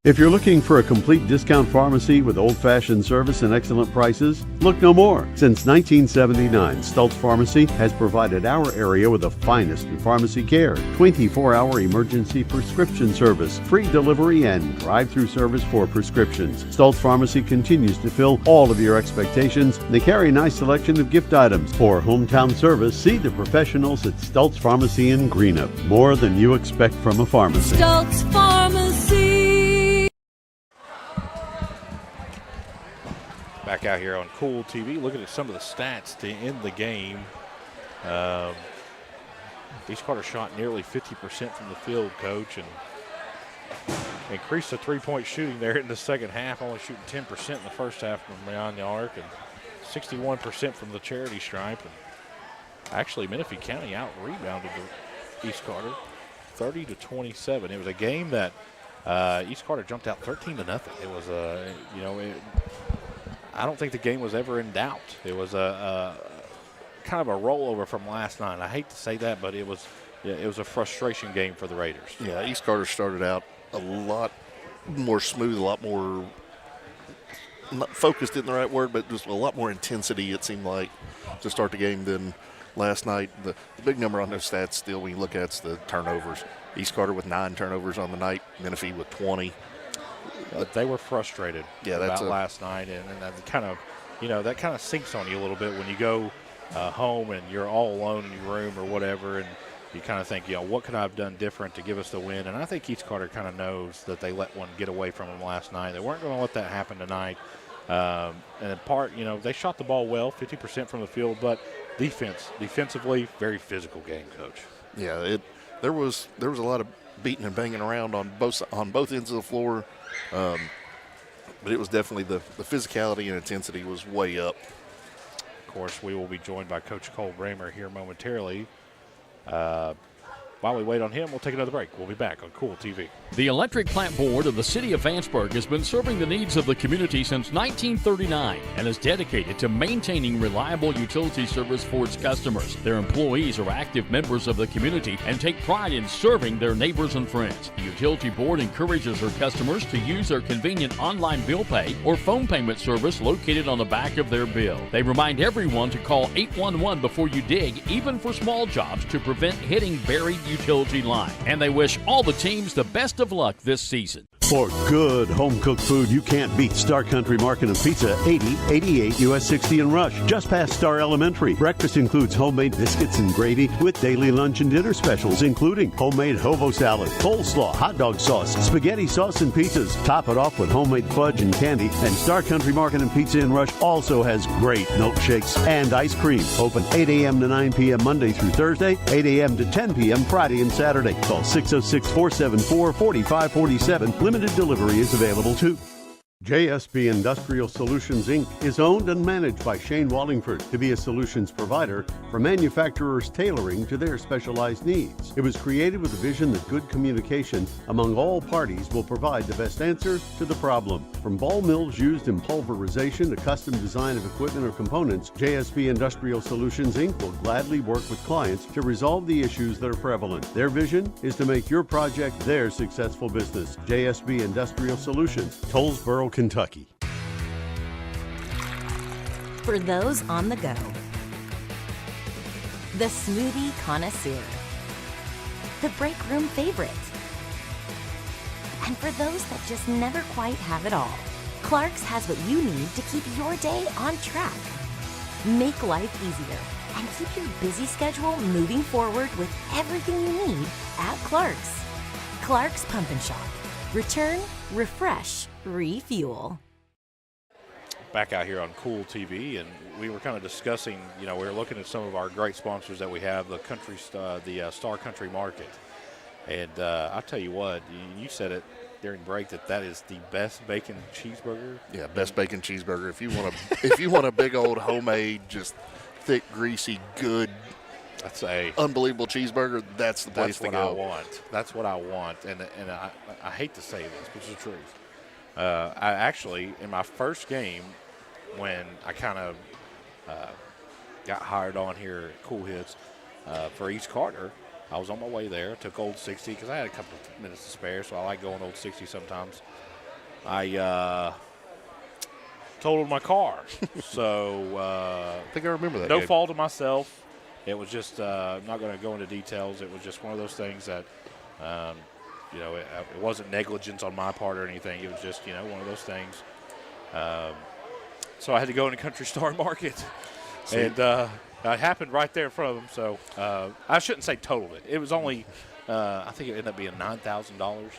If you're looking for a complete discount pharmacy with old-fashioned service and excellent prices, look no more. Since 1979, Stultz Pharmacy has provided our area with the finest in pharmacy care, 24-hour emergency prescription service, free delivery, and drive-through service for prescriptions. Stultz Pharmacy continues to fill all of your expectations. They carry a nice selection of gift items. For hometown service, see the professionals at Stultz Pharmacy in Greenup. More than you expect from a pharmacy. Stultz Pharmacy. Back out here on Kool TV, looking at some of the stats to end the game. East Carter shot nearly 50% from the field, Coach, and increased the three-point shooting there in the second half, only shooting 10% in the first half from beyond the arc, and 61% from the charity stripe. And actually, Menifee County out-rebounded East Carter 30-27. It was a game that East Carter jumped out 13-0. It was I don't think the game was ever in doubt. It was a kind of a rollover from last night. I hate to say that, but it was a frustration game for the Raiders. Yeah, East Carter started out a lot more smooth, a lot more not focused isn't the right word, but just a lot more intensity, it seemed like, to start the game than last night. The big number on those stats still when you look at the turnovers. East Carter with 9 turnovers on the night, Menifee with 20. But they were frustrated about last night, and that kind of sinks on you a little bit when you go home and you're all alone in your room or whatever, and you kind of think, what could I have done different to give us the win? And I think East Carter kind of knows that they let one get away from them last night. They weren't going to let that happen tonight. And in part, they shot the ball well, 50% from the field, but defensively, very physical game, Coach. Yeah, there was a lot of beating and banging around on both ends of the floor. But it was definitely the physicality and intensity was way up. Of course, we will be joined by Coach Cole Bramer here momentarily. While we wait on him, we'll take another break. We'll be back on Kool TV. The Electric Plant Board of the City of Vanceburg has been serving the needs of the community since 1939 and is dedicated to maintaining reliable utility service for its customers. Their employees are active members of the community and take pride in serving their neighbors and friends. The Utility Board encourages their customers to use their convenient online bill pay or phone payment service located on the back of their bill. They remind everyone to call 811 before you dig, even for small jobs, to prevent hitting buried utility line. And they wish all the teams the best of luck this season. For good home-cooked food you can't beat, Star Country Market and Pizza, 8088 US 60 in Rush, just past Star Elementary. Breakfast includes homemade biscuits and gravy with daily lunch and dinner specials, including homemade hobo salad, coleslaw, hot dog sauce, spaghetti sauce, and pizzas. Top it off with homemade fudge and candy. And Star Country Market and Pizza in Rush also has great milkshakes and ice cream. Open 8 a.m. to 9 p.m. Monday through Thursday, 8 a.m. to 10 p.m. Friday and Saturday. Call 606-474-4547. Limited delivery is available too. JSB Industrial Solutions, Inc. is owned and managed by Shane Wallingford to be a solutions provider for manufacturers tailoring to their specialized needs. It was created with a vision that good communication among all parties will provide the best answer to the problem. From ball mills used in pulverization to custom design of equipment or components, JSB Industrial Solutions, Inc. will gladly work with clients to resolve the issues that are prevalent. Their vision is to make your project their successful business. JSB Industrial Solutions, Tollsboro, Kentucky. For those on the go, the smoothie connoisseur, the break room favorite, And for those that just never quite have it all, Clark's has what you need to keep your day on track. Make life easier and keep your busy schedule moving forward with everything you need at Clark's. Clark's Pump and Shop. Return, refresh, refuel. Back out here on Kool TV, and we were kind of discussing, we were looking at some of our great sponsors that we have, the Star Country Market. And I'll tell you what, you said it during break that is the best bacon cheeseburger. Yeah, best bacon cheeseburger. If you want a big old homemade, just thick, greasy, good, that's a unbelievable cheeseburger, that's the place to go. That's what I want. And I hate to say this, but it's the truth. I actually, in my first game, when I kind of got hired on here at Kool Hits for East Carter, I was on my way there. Took Old 60 because I had a couple of minutes to spare, so I like going Old 60 sometimes. I totaled my car, so I think I remember that. No fault of myself. It was just I'm not going to go into details. It was just one of those things that it wasn't negligence on my part or anything. It was just one of those things. So I had to go into Country Star Market, and it happened right there in front of them. So I shouldn't say totaled it. It was only I think it ended up being $9,000,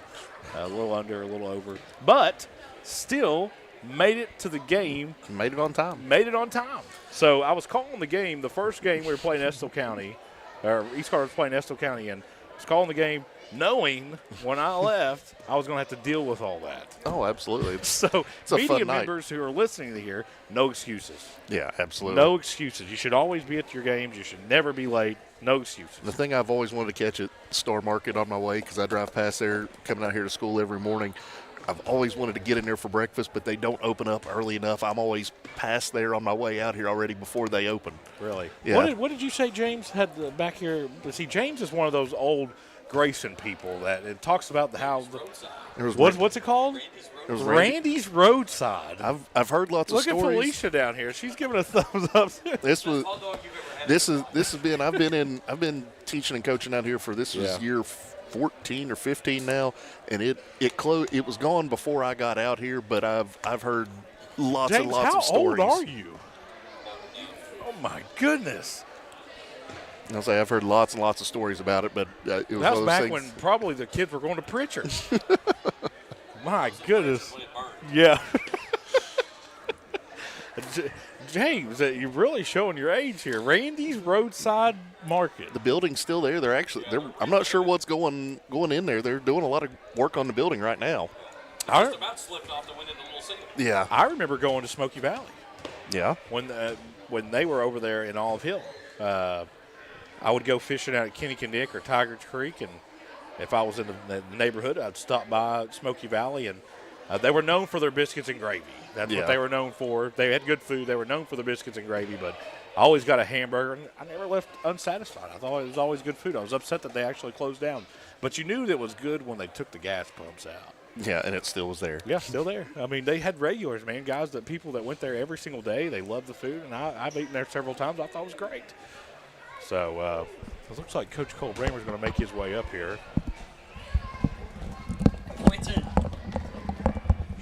a little under, a little over, but still made it to the game. Made it on time. Made it on time. So I was calling the game, the first game we were playing Estill County, or East Carter was playing Estill County, and I was calling the game knowing when I left I was going to have to deal with all that. Oh, absolutely. So it's a media fun night. members who are listening to here, no excuses. Yeah, absolutely. No excuses. You should always be at your games. You should never be late. No excuses. The thing I've always wanted to catch at Star Market on my way, because I drive past there coming out here to school every morning, I've always wanted to get in there for breakfast, but they don't open up early enough. I'm always past there on my way out here already before they open. Really? Yeah. What did you say James had back here? See, James is one of those old Grayson people that it talks about how what's it called? Randy's Roadside. I've heard lots of stories. Look at Felicia down here. She's giving a thumbs up. I've been teaching and coaching out here for year 14 or 15 now, and it was gone before I got out here, but I've heard lots James, and lots of stories. How old are you? Oh my goodness. I'll say I've heard lots and lots of stories about it, but it was that was one of those back things. when probably the kids were going to Pritchard's. My goodness. Yeah. James, you're really showing your age here. Randy's Roadside Market. The building's still there. I'm not sure what's going in there. They're doing a lot of work on the building right now. Just about slipped off the window in the little single. Yeah. I remember going to Smoky Valley. Yeah. When they were over there in Olive Hill. I would go fishing out at Kennecondick or Tigers Creek, and if I was in the neighborhood, I'd stop by Smoky Valley, and they were known for their biscuits and gravy. That's what they were known for. They had good food. They were known for their biscuits and gravy, but I always got a hamburger, and I never left unsatisfied. I thought it was always good food. I was upset that they actually closed down. But you knew that it was good when they took the gas pumps out. Yeah, and it still was there. Yeah, still there. I mean, they had regulars, man, people that went there every single day. They loved the food, and I've eaten there several times. I thought it was great. So it looks like Coach Cole Bramer's going to make his way up here. Points in.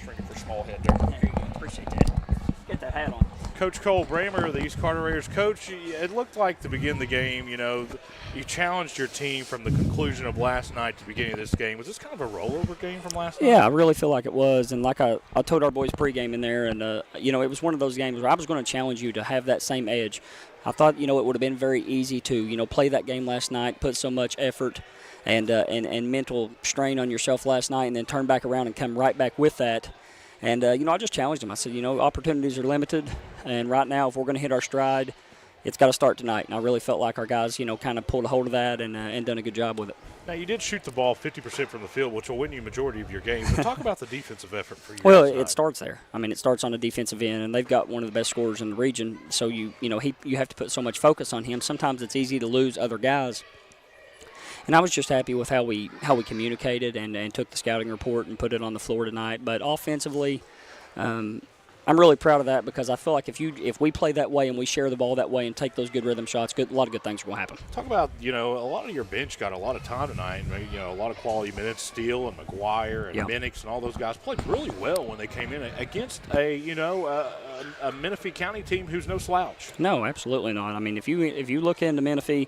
Shrinking for small head there. There you go. Appreciate that. Get that hat on. Coach Cole Bramer, the East Carter Raiders coach, it looked like to begin the game, you challenged your team from the conclusion of last night to the beginning of this game. Was this kind of a rollover game from last night? Yeah, I really feel like it was. And like I told our boys pregame in there, and, it was one of those games where I was going to challenge you to have that same edge. I thought, it would have been very easy to, play that game last night, put so much effort and mental strain on yourself last night, and then turn back around and come right back with that. And, I just challenged him. I said, opportunities are limited, and right now if we're going to hit our stride, it's got to start tonight. And I really felt like our guys, kind of pulled a hold of that and done a good job with it. Now, you did shoot the ball 50% from the field, which will win you a majority of your games. But talk about the defensive effort for you. Well, it starts there. I mean, it starts on the defensive end, and they've got one of the best scorers in the region. So, you have to put so much focus on him. Sometimes it's easy to lose other guys. And I was just happy with how we communicated and took the scouting report and put it on the floor tonight. But offensively, I'm really proud of that because I feel like if we play that way and we share the ball that way and take those good rhythm shots, a lot of good things are going to happen. Talk about, a lot of your bench got a lot of time tonight. A lot of quality minutes. Steele and McGuire and Minix and all those guys played really well when they came in against a Menifee County team who's no slouch. No, absolutely not. I mean, if you look into Menifee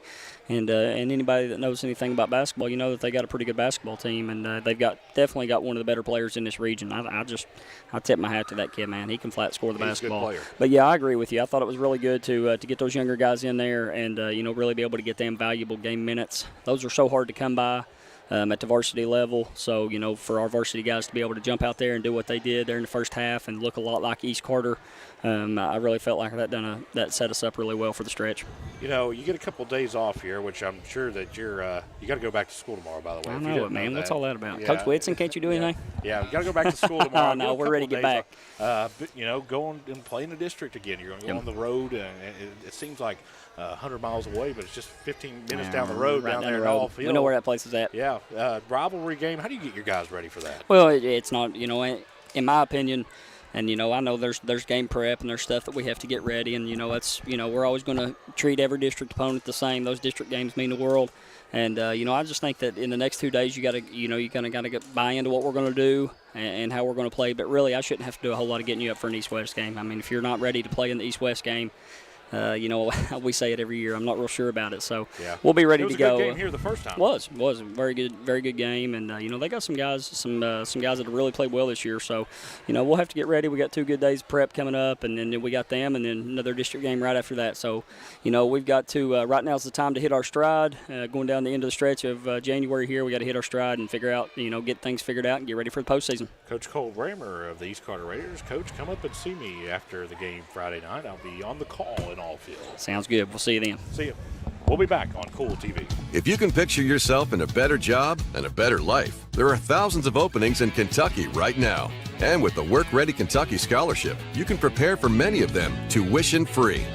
and anybody that knows anything about basketball, you know that they got a pretty good basketball team, and they've definitely got one of the better players in this region. I tip my hat to that kid, man. He can flat score the basketball. He's a good player. But yeah, I agree with you. I thought it was really good to get those younger guys in there and really be able to get them valuable game minutes. Those are so hard to come by. At the varsity level. So, for our varsity guys to be able to jump out there and do what they did there in the first half and look a lot like East Carter, I really felt like that set us up really well for the stretch. You get a couple of days off here, which I'm sure that you got to go back to school tomorrow, by the way. I know it, man. What's all that about? Coach Whitson, can't you do anything? Yeah, we got to go back to school tomorrow. No, we're ready to get back. Going and playing the district again. You're going to go on the road, and it seems like 100 miles away, but it's just 15 minutes down the road down there in All Field. We know where that place is at. Yeah. Rivalry game. How do you get your guys ready for that? Well, it's not, in my opinion, and I know there's game prep and there's stuff that we have to get ready, and we're always going to treat every district opponent the same. Those district games mean the world, and I just think that in the next 2 days you got to buy into what we're going to do and how we're going to play. But really, I shouldn't have to do a whole lot of getting you up for an East-West game. I mean, if you're not ready to play in the East-West game, we say it every year. I'm not real sure about it, so we'll be ready to go. It was a good game here the first time. Was a very good game, and they got some guys that have really played well this year. So, we'll have to get ready. We got 2 good days of prep coming up, and then we got them, and then another district game right after that. So, we've got to right now's the time to hit our stride. Going down the end of the stretch of January here, we got to hit our stride and figure out, get things figured out and get ready for the postseason. Coach Cole Bramer of the East Carter Raiders. Coach, come up and see me after the game Friday night. I'll be on the call in All Field. Sounds good. We'll see you then. See you. We'll be back on Kool TV. If you can picture yourself in a better job and a better life, there are thousands of openings in Kentucky right now. And with the Work Ready Kentucky Scholarship, you can prepare for many of them tuition free.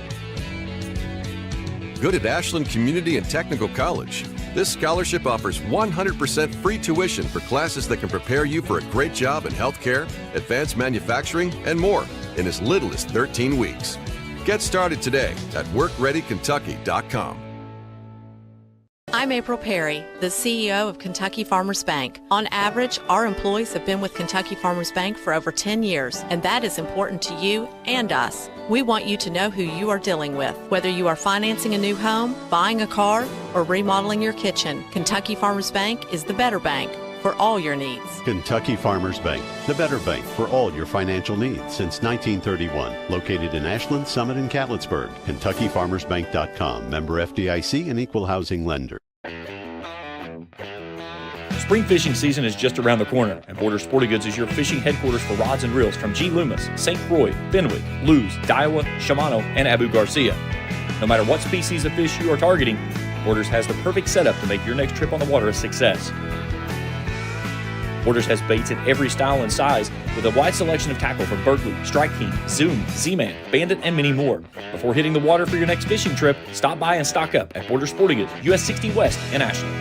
Good at Ashland Community and Technical College. This scholarship offers 100% free tuition for classes that can prepare you for a great job in healthcare, advanced manufacturing, and more in as little as 13 weeks. Get started today at workreadykentucky.com. I'm April Perry, the CEO of Kentucky Farmers Bank. On average, our employees have been with Kentucky Farmers Bank for over 10 years, and that is important to you and us. We want you to know who you are dealing with. Whether you are financing a new home, buying a car, or remodeling your kitchen, Kentucky Farmers Bank is the better bank for all your needs. Kentucky Farmers Bank, the better bank for all your financial needs since 1931. Located in Ashland, Summit, and Catlettsburg. KentuckyFarmersBank.com. Member FDIC and Equal Housing Lender. Spring fishing season is just around the corner, and Border Sporting Goods is your fishing headquarters for rods and reels from G. Loomis, St. Croix, Fenwick, Lewes, Daiwa, Shimano, and Abu Garcia. No matter what species of fish you are targeting, Borders has the perfect setup to make your next trip on the water a success. Borders has baits in every style and size with a wide selection of tackle from Berkeley, Strike King, Zoom, Z-Man, Bandit, and many more. Before hitting the water for your next fishing trip, stop by and stock up at Border Sporting Goods, US 60 West in Ashland.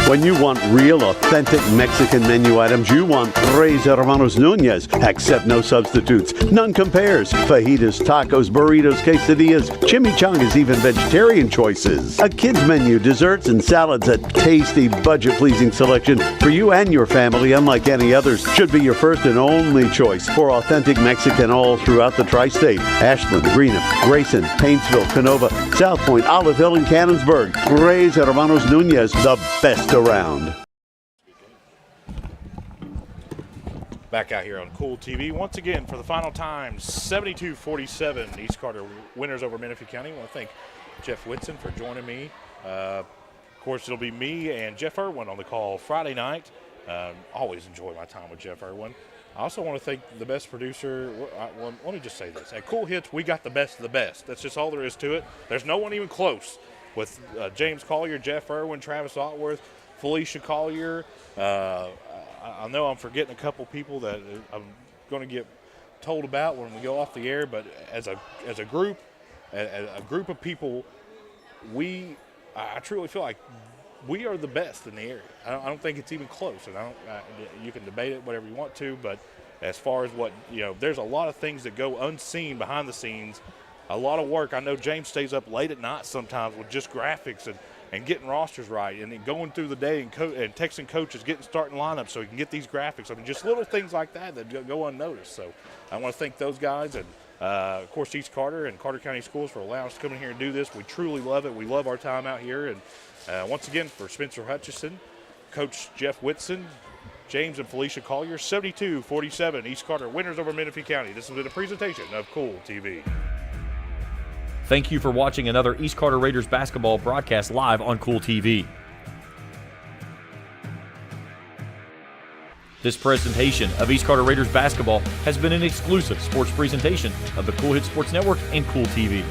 When you want real, authentic Mexican menu items, you want Tres Hermanos Nunez. Accept no substitutes. None compares. Fajitas, tacos, burritos, quesadillas, chimichangas, even vegetarian choices. A kids menu, desserts and salads, a tasty, budget-pleasing selection for you and your family, unlike any others. Should be your first and only choice for authentic Mexican all throughout the tri-state. Ashland, Greenup, Grayson, Paintsville, Canova, South Point, Olive Hill, and Cannonsburg. Tres Hermanos Nunez, the best around. Back out here on Kool TV once again for the final time, 72-47. East Carter winners over Menifee County. I want to thank Jeff Whitson for joining me. Of course, it'll be me and Jeff Irwin on the call Friday night. Always enjoy my time with Jeff Irwin. I also want to thank the best producer. Well, let me just say this. At Kool Hits, we got the best of the best. That's just all there is to it. There's no one even close with James Collier, Jeff Irwin, Travis Otworth, Felicia Collier. I know I'm forgetting a couple people that I'm going to get told about when we go off the air, but as a group of people, I truly feel like we are the best in the area. I don't think it's even close, and you can debate it whatever you want to, but as far as what, there's a lot of things that go unseen behind the scenes, a lot of work. I know James stays up late at night sometimes with just graphics and getting rosters right, and then going through the day and texting coaches, getting starting lineups so he can get these graphics. I mean, just little things like that go unnoticed. So I want to thank those guys, and of course East Carter and Carter County Schools for allowing us to come in here and do this. We truly love it. We love our time out here. And once again, for Spencer Hutchison, Coach Jeff Whitson, James and Felicia Collier, 72-47, East Carter winners over Menifee County. This has been a presentation of Kool TV. Thank you for watching another East Carter Raiders basketball broadcast live on Kool TV. This presentation of East Carter Raiders basketball has been an exclusive sports presentation of the Kool Hit Sports Network and Kool TV.